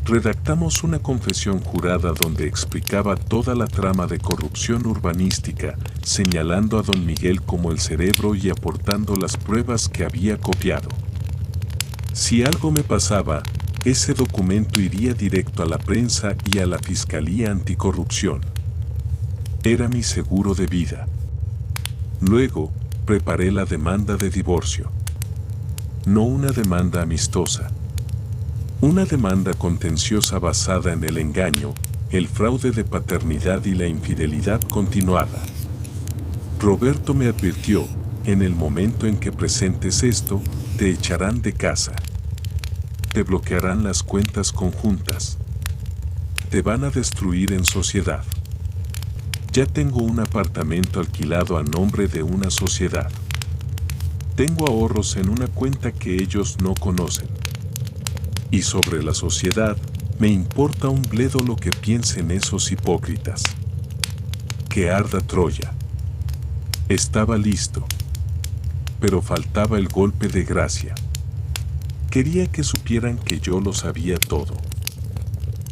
Redactamos una confesión jurada donde explicaba toda la trama de corrupción urbanística, señalando a don Miguel como el cerebro y aportando las pruebas que había copiado. Si algo me pasaba, ese documento iría directo a la prensa y a la Fiscalía Anticorrupción. Era mi seguro de vida. Luego, preparé la demanda de divorcio. No una demanda amistosa. Una demanda contenciosa basada en el engaño, el fraude de paternidad y la infidelidad continuada. Roberto me advirtió, en el momento en que presentes esto, te echarán de casa. Te bloquearán las cuentas conjuntas. Te van a destruir en sociedad. Ya tengo un apartamento alquilado a nombre de una sociedad. Tengo ahorros en una cuenta que ellos no conocen. Y sobre la sociedad, me importa un bledo lo que piensen esos hipócritas. Que arda Troya. Estaba listo. Pero faltaba el golpe de gracia. Quería que supieran que yo lo sabía todo.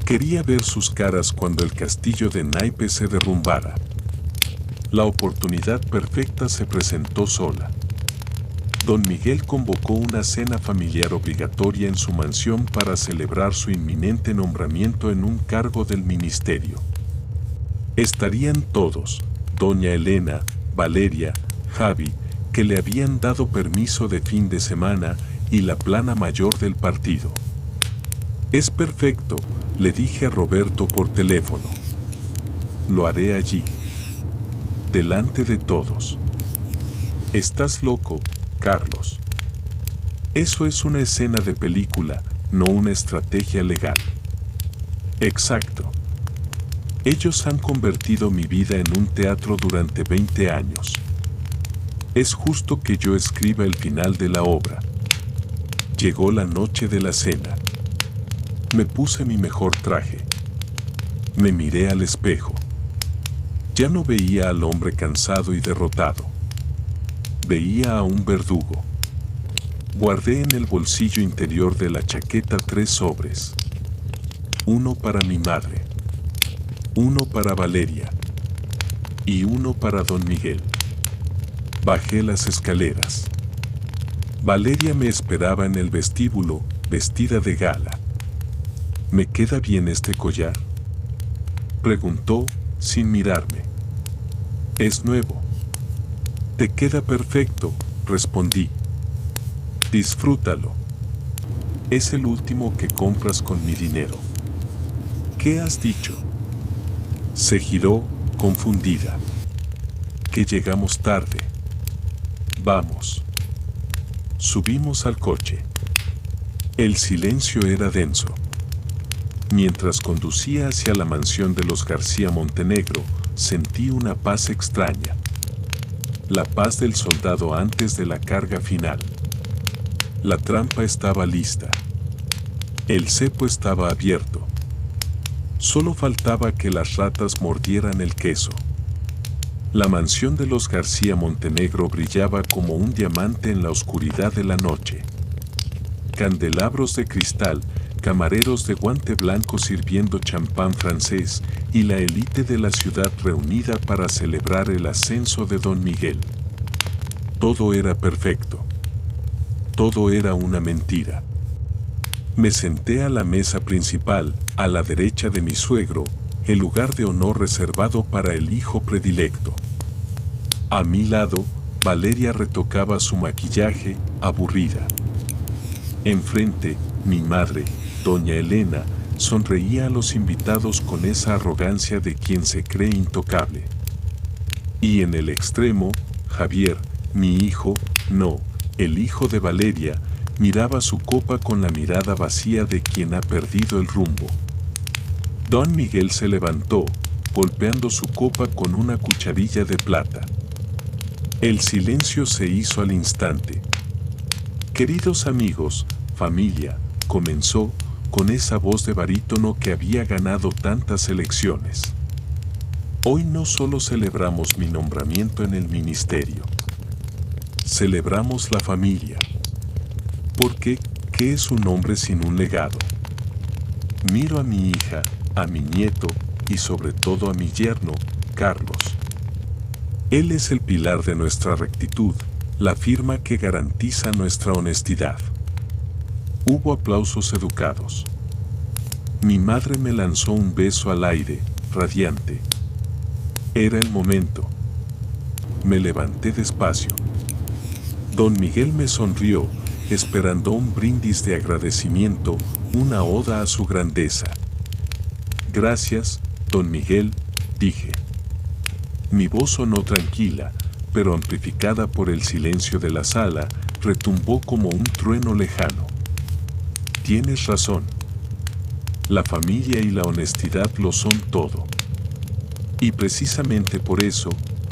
Quería ver sus caras cuando el castillo de naipes se derrumbara. La oportunidad perfecta se presentó sola. Don Miguel convocó una cena familiar obligatoria en su mansión para celebrar su inminente nombramiento en un cargo del ministerio. Estarían todos, doña Elena, Valeria, Javi, que le habían dado permiso de fin de semana, y la plana mayor del partido. Es perfecto, le dije a Roberto por teléfono. Lo haré allí. Delante de todos. Estás loco, Carlos. Eso es una escena de película, no una estrategia legal. Exacto. Ellos han convertido mi vida en un teatro durante 20 años. Es justo que yo escriba el final de la obra. Llegó la noche de la cena. Me puse mi mejor traje. Me miré al espejo. Ya no veía al hombre cansado y derrotado. Veía a un verdugo. Guardé en el bolsillo interior de la chaqueta 3 sobres. Uno para mi madre, uno para Valeria y uno para don Miguel. Bajé las escaleras. Valeria me esperaba en el vestíbulo, vestida de gala. ¿Me queda bien este collar?, preguntó, sin mirarme. Es nuevo. Te queda perfecto, respondí. Disfrútalo. Es el último que compras con mi dinero. ¿Qué has dicho?, se giró, confundida. Que llegamos tarde. Vamos. Subimos al coche. El silencio era denso. Mientras conducía hacia la mansión de los García Montenegro, sentí una paz extraña. La paz del soldado antes de la carga final. La trampa estaba lista. El cepo estaba abierto. Solo faltaba que las ratas mordieran el queso. La mansión de los García Montenegro brillaba como un diamante en la oscuridad de la noche. Candelabros de cristal, camareros de guante blanco sirviendo champán francés y la élite de la ciudad reunida para celebrar el ascenso de don Miguel. Todo era perfecto. Todo era una mentira. Me senté a la mesa principal, a la derecha de mi suegro, el lugar de honor reservado para el hijo predilecto. A mi lado, Valeria retocaba su maquillaje, aburrida. Enfrente, mi madre, doña Elena, sonreía a los invitados con esa arrogancia de quien se cree intocable. Y en el extremo, Javier, mi hijo, no, el hijo de Valeria, miraba su copa con la mirada vacía de quien ha perdido el rumbo. Don Miguel se levantó, golpeando su copa con una cucharilla de plata. El silencio se hizo al instante. Queridos amigos, familia, comenzó, con esa voz de barítono que había ganado tantas elecciones. Hoy no solo celebramos mi nombramiento en el ministerio. Celebramos la familia. Porque, ¿qué es un hombre sin un legado? Miro a mi hija, a mi nieto y sobre todo a mi yerno, Carlos. Él es el pilar de nuestra rectitud, la firma que garantiza nuestra honestidad. Hubo aplausos educados. Mi madre me lanzó un beso al aire, radiante. Era el momento. Me levanté despacio. Don Miguel me sonrió, esperando un brindis de agradecimiento, una oda a su grandeza. Gracias, don Miguel, dije. Mi voz sonó tranquila, pero amplificada por el silencio de la sala, retumbó como un trueno lejano. Tienes razón. La familia y la honestidad lo son todo. Y precisamente por eso,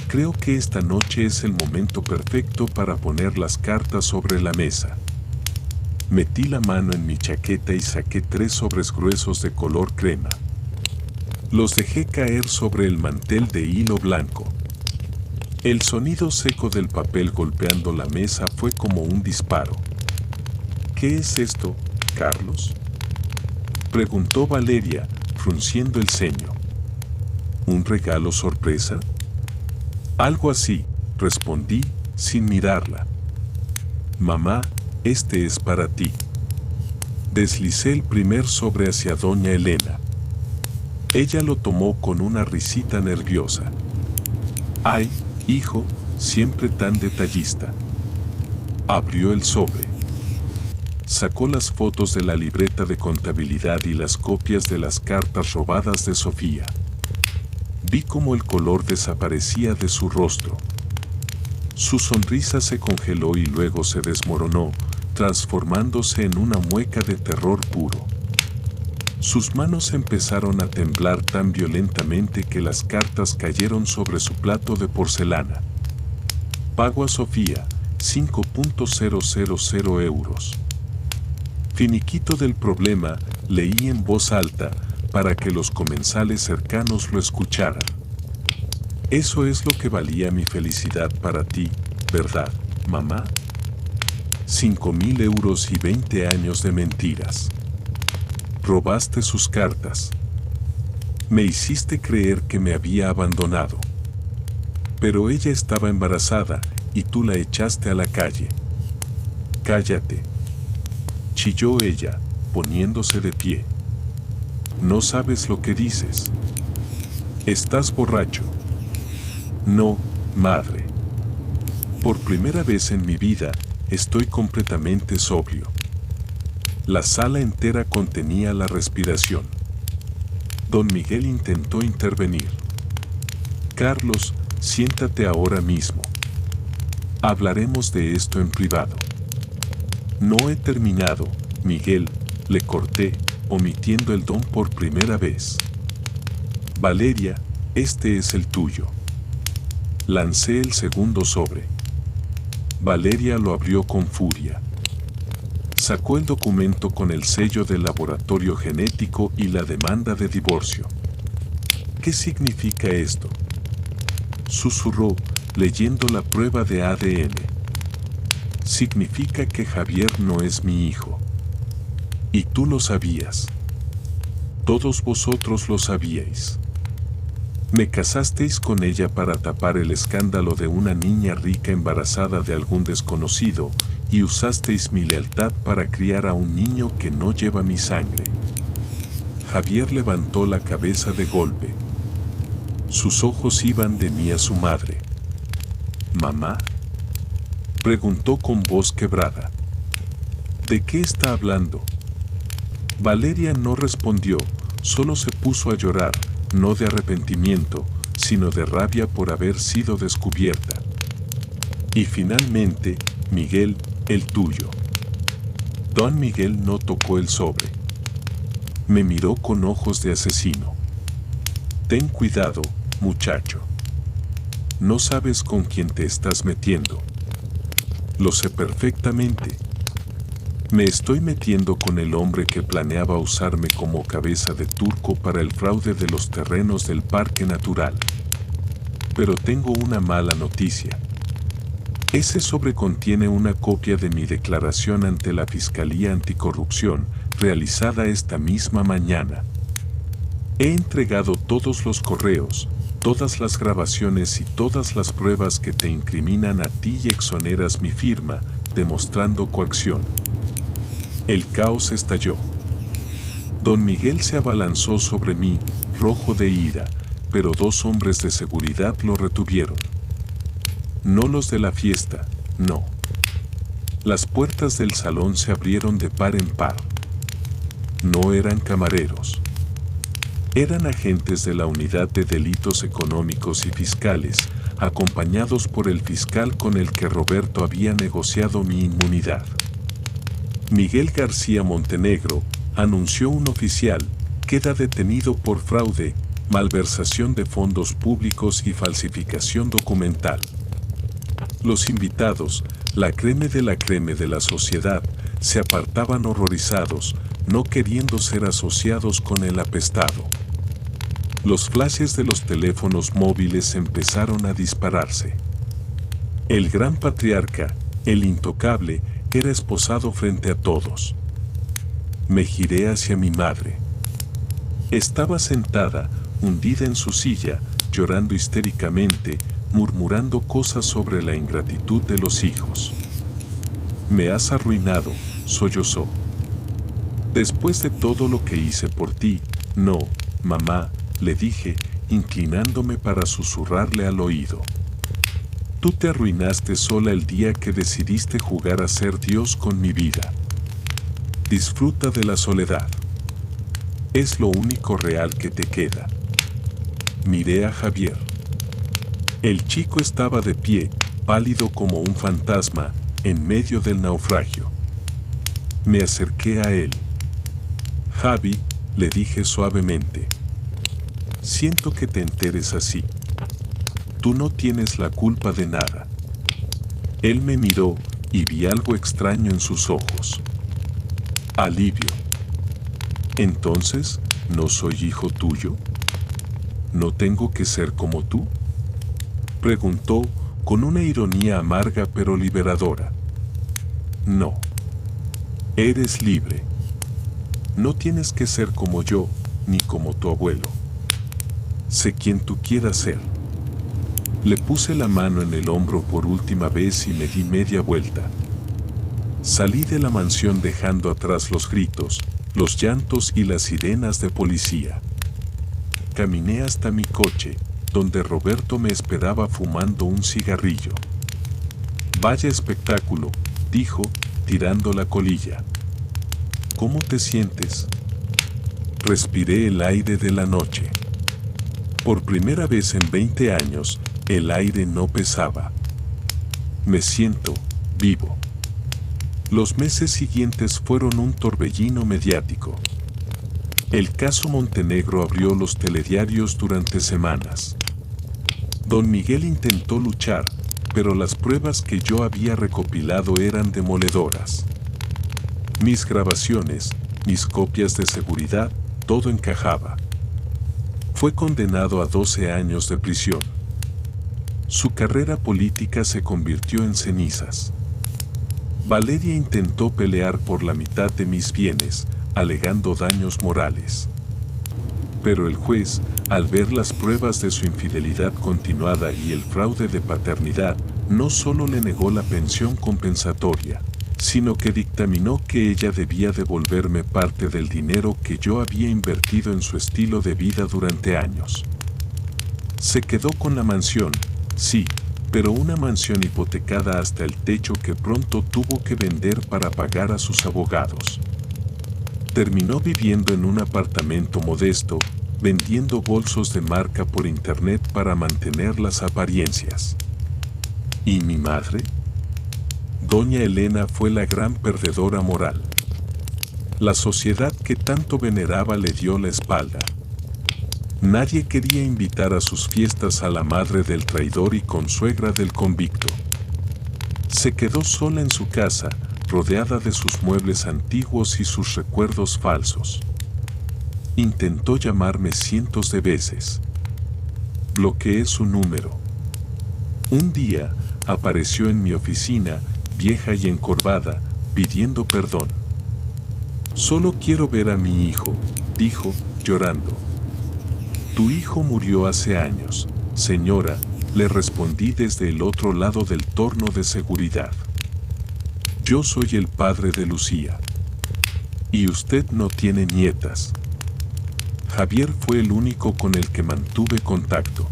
creo que esta noche es el momento perfecto para poner las cartas sobre la mesa. Metí la mano en mi chaqueta y saqué 3 sobres gruesos de color crema. Los dejé caer sobre el mantel de hilo blanco. El sonido seco del papel golpeando la mesa fue como un disparo. ¿Qué es esto, Carlos?, preguntó Valeria, frunciendo el ceño. ¿Un regalo sorpresa? Algo así, respondí, sin mirarla. Mamá, este es para ti. Deslicé el primer sobre hacia doña Elena. Ella lo tomó con una risita nerviosa. Ay, hijo, siempre tan detallista. Abrió el sobre. Sacó las fotos de la libreta de contabilidad y las copias de las cartas robadas de Sofía. Vi cómo el color desaparecía de su rostro. Su sonrisa se congeló y luego se desmoronó, transformándose en una mueca de terror puro. Sus manos empezaron a temblar tan violentamente que las cartas cayeron sobre su plato de porcelana. Pago a Sofía, 5.000 euros. Finiquito del problema, leí en voz alta, para que los comensales cercanos lo escucharan. Eso es lo que valía mi felicidad para ti, ¿verdad, mamá? 5.000 euros y 20 años de mentiras. Robaste sus cartas. Me hiciste creer que me había abandonado. Pero ella estaba embarazada y tú la echaste a la calle. Cállate, chilló ella, poniéndose de pie. No sabes lo que dices. Estás borracho. No, madre. Por primera vez en mi vida, estoy completamente sobrio. La sala entera contenía la respiración. Don Miguel intentó intervenir. Carlos, siéntate ahora mismo. Hablaremos de esto en privado. No he terminado, Miguel, le corté, omitiendo el don por primera vez. Valeria, este es el tuyo. Lancé el segundo sobre. Valeria lo abrió con furia. Sacó el documento con el sello del laboratorio genético y la demanda de divorcio. ¿Qué significa esto?, susurró, leyendo la prueba de ADN. Significa que Javier no es mi hijo. Y tú lo sabías. Todos vosotros lo sabíais. Me casasteis con ella para tapar el escándalo de una niña rica embarazada de algún desconocido, y usasteis mi lealtad para criar a un niño que no lleva mi sangre. Javier levantó la cabeza de golpe. Sus ojos iban de mí a su madre. ¿Mamá?, preguntó con voz quebrada. ¿De qué está hablando? Valeria no respondió, solo se puso a llorar, no de arrepentimiento, sino de rabia por haber sido descubierta. Y finalmente, Miguel, el tuyo. Don Miguel no tocó el sobre. Me miró con ojos de asesino. Ten cuidado, muchacho. No sabes con quién te estás metiendo. Lo sé perfectamente. Me estoy metiendo con el hombre que planeaba usarme como cabeza de turco para el fraude de los terrenos del Parque Natural. Pero tengo una mala noticia. Ese sobre contiene una copia de mi declaración ante la Fiscalía Anticorrupción, realizada esta misma mañana. He entregado todos los correos, todas las grabaciones y todas las pruebas que te incriminan a ti y exoneras mi firma, demostrando coacción. El caos estalló. Don Miguel se abalanzó sobre mí, rojo de ira, pero 2 hombres de seguridad lo retuvieron. No los de la fiesta, no. Las puertas del salón se abrieron de par en par. No eran camareros. Eran agentes de la Unidad de Delitos Económicos y Fiscales, acompañados por el fiscal con el que Roberto había negociado mi inmunidad. Miguel García Montenegro, anunció un oficial, queda detenido por fraude, malversación de fondos públicos y falsificación documental. Los invitados, la creme de la sociedad, se apartaban horrorizados, no queriendo ser asociados con el apestado. Los flashes de los teléfonos móviles empezaron a dispararse. El gran patriarca, el intocable, era esposado frente a todos. Me giré hacia mi madre. Estaba sentada, hundida en su silla, llorando histéricamente, murmurando cosas sobre la ingratitud de los hijos. Me has arruinado, sollozó. Después de todo lo que hice por ti, no, mamá, le dije, inclinándome para susurrarle al oído. Tú te arruinaste sola el día que decidiste jugar a ser Dios con mi vida. Disfruta de la soledad. Es lo único real que te queda. Miré a Javier. El chico estaba de pie, pálido como un fantasma, en medio del naufragio. Me acerqué a él. Javi, le dije suavemente. Siento que te enteres así. Tú no tienes la culpa de nada. Él me miró y vi algo extraño en sus ojos. Alivio. Entonces, ¿no soy hijo tuyo? ¿No tengo que ser como tú?, preguntó con una ironía amarga pero liberadora. No. Eres libre. No tienes que ser como yo, ni como tu abuelo. Sé quien tú quieras ser. Le puse la mano en el hombro por última vez y me di media vuelta. Salí de la mansión dejando atrás los gritos, los llantos y las sirenas de policía. Caminé hasta mi coche, donde Roberto me esperaba fumando un cigarrillo. Vaya espectáculo, dijo, tirando la colilla. ¿Cómo te sientes? Respiré el aire de la noche. Por primera vez en 20 años, el aire no pesaba. Me siento vivo. Los meses siguientes fueron un torbellino mediático. El caso Montenegro abrió los telediarios durante semanas. Don Miguel intentó luchar, pero las pruebas que yo había recopilado eran demoledoras. Mis grabaciones, mis copias de seguridad, todo encajaba. Fue condenado a 12 años de prisión. Su carrera política se convirtió en cenizas. Valeria intentó pelear por la mitad de mis bienes, alegando daños morales. Pero el juez, al ver las pruebas de su infidelidad continuada y el fraude de paternidad, no solo le negó la pensión compensatoria, sino que dictaminó que ella debía devolverme parte del dinero que yo había invertido en su estilo de vida durante años. Se quedó con la mansión, sí, pero una mansión hipotecada hasta el techo que pronto tuvo que vender para pagar a sus abogados. Terminó viviendo en un apartamento modesto, vendiendo bolsos de marca por internet para mantener las apariencias. ¿Y mi madre? Doña Elena fue la gran perdedora moral. La sociedad que tanto veneraba le dio la espalda. Nadie quería invitar a sus fiestas a la madre del traidor y consuegra del convicto. Se quedó sola en su casa, rodeada de sus muebles antiguos y sus recuerdos falsos. Intentó llamarme cientos de veces. Bloqueé su número. Un día, apareció en mi oficina, vieja y encorvada, pidiendo perdón. Solo quiero ver a mi hijo, dijo, llorando. Tu hijo murió hace años, señora, le respondí desde el otro lado del torno de seguridad. Yo soy el padre de Lucía. Y usted no tiene nietas. Javier fue el único con el que mantuve contacto.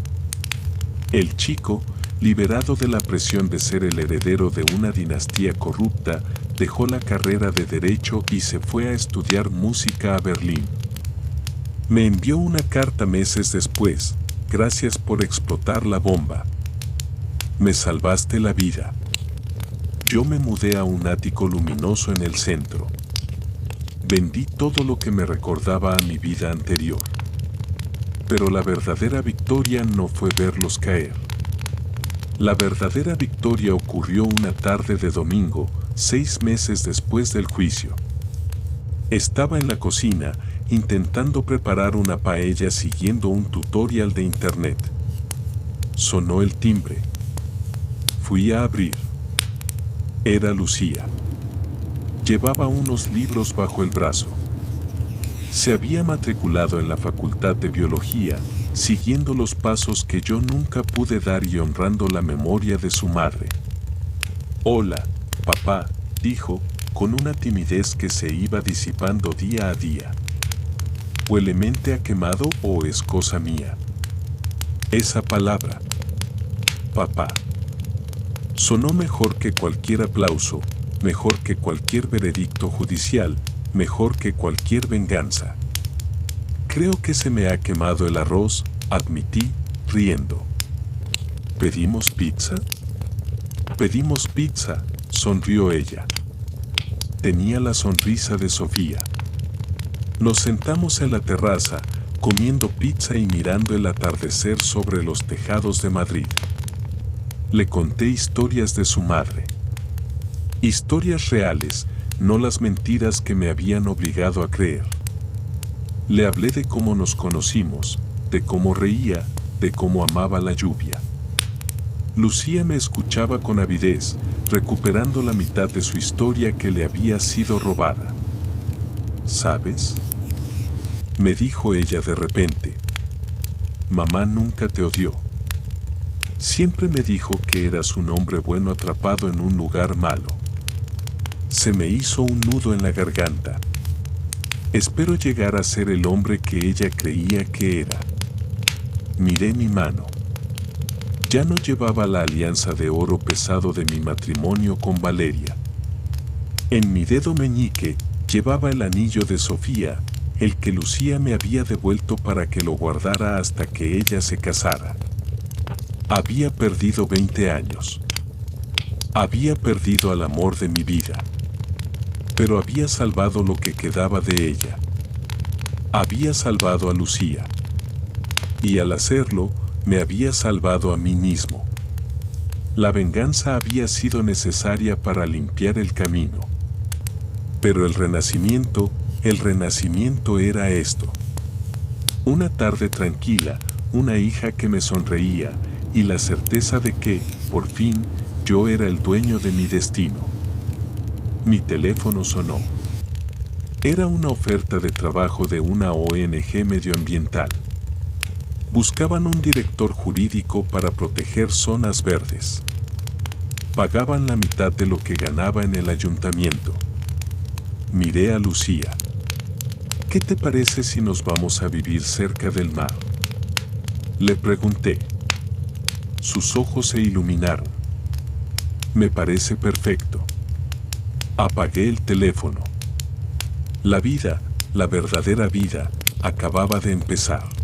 El chico, liberado de la presión de ser el heredero de una dinastía corrupta, dejó la carrera de Derecho y se fue a estudiar música a Berlín. Me envió una carta meses después, gracias por explotar la bomba. Me salvaste la vida. Yo me mudé a un ático luminoso en el centro. Vendí todo lo que me recordaba a mi vida anterior. Pero la verdadera victoria no fue verlos caer. La verdadera victoria ocurrió una tarde de domingo, 6 meses después del juicio. Estaba en la cocina, intentando preparar una paella siguiendo un tutorial de internet. Sonó el timbre. Fui a abrir. Era Lucía. Llevaba unos libros bajo el brazo. Se había matriculado en la Facultad de Biología, siguiendo los pasos que yo nunca pude dar y honrando la memoria de su madre. Hola, papá, dijo, con una timidez que se iba disipando día a día. ¿Huele mente a quemado o es cosa mía? Esa palabra. Papá. Sonó mejor que cualquier aplauso, mejor que cualquier veredicto judicial, mejor que cualquier venganza. Creo que se me ha quemado el arroz, admití, riendo. ¿Pedimos pizza? Pedimos pizza, sonrió ella. Tenía la sonrisa de Sofía. Nos sentamos en la terraza, comiendo pizza y mirando el atardecer sobre los tejados de Madrid. Le conté historias de su madre. Historias reales, no las mentiras que me habían obligado a creer. Le hablé de cómo nos conocimos, de cómo reía, de cómo amaba la lluvia. Lucía me escuchaba con avidez, recuperando la mitad de su historia que le había sido robada. ¿Sabes?, me dijo ella de repente. Mamá nunca te odió. Siempre me dijo que eras un hombre bueno atrapado en un lugar malo. Se me hizo un nudo en la garganta. Espero llegar a ser el hombre que ella creía que era. Miré mi mano. Ya no llevaba la alianza de oro pesado de mi matrimonio con Valeria. En mi dedo meñique llevaba el anillo de Sofía, el que Lucía me había devuelto para que lo guardara hasta que ella se casara. Había perdido 20 años. Había perdido al amor de mi vida. Pero había salvado lo que quedaba de ella. Había salvado a Lucía. Y al hacerlo, me había salvado a mí mismo. La venganza había sido necesaria para limpiar el camino. Pero el renacimiento era esto. Una tarde tranquila, una hija que me sonreía, y la certeza de que, por fin, yo era el dueño de mi destino. Mi teléfono sonó. Era una oferta de trabajo de una ONG medioambiental. Buscaban un director jurídico para proteger zonas verdes. Pagaban la mitad de lo que ganaba en el ayuntamiento. Miré a Lucía. ¿Qué te parece si nos vamos a vivir cerca del mar?, le pregunté. Sus ojos se iluminaron. Me parece perfecto. Apagué el teléfono. La vida, la verdadera vida, acababa de empezar.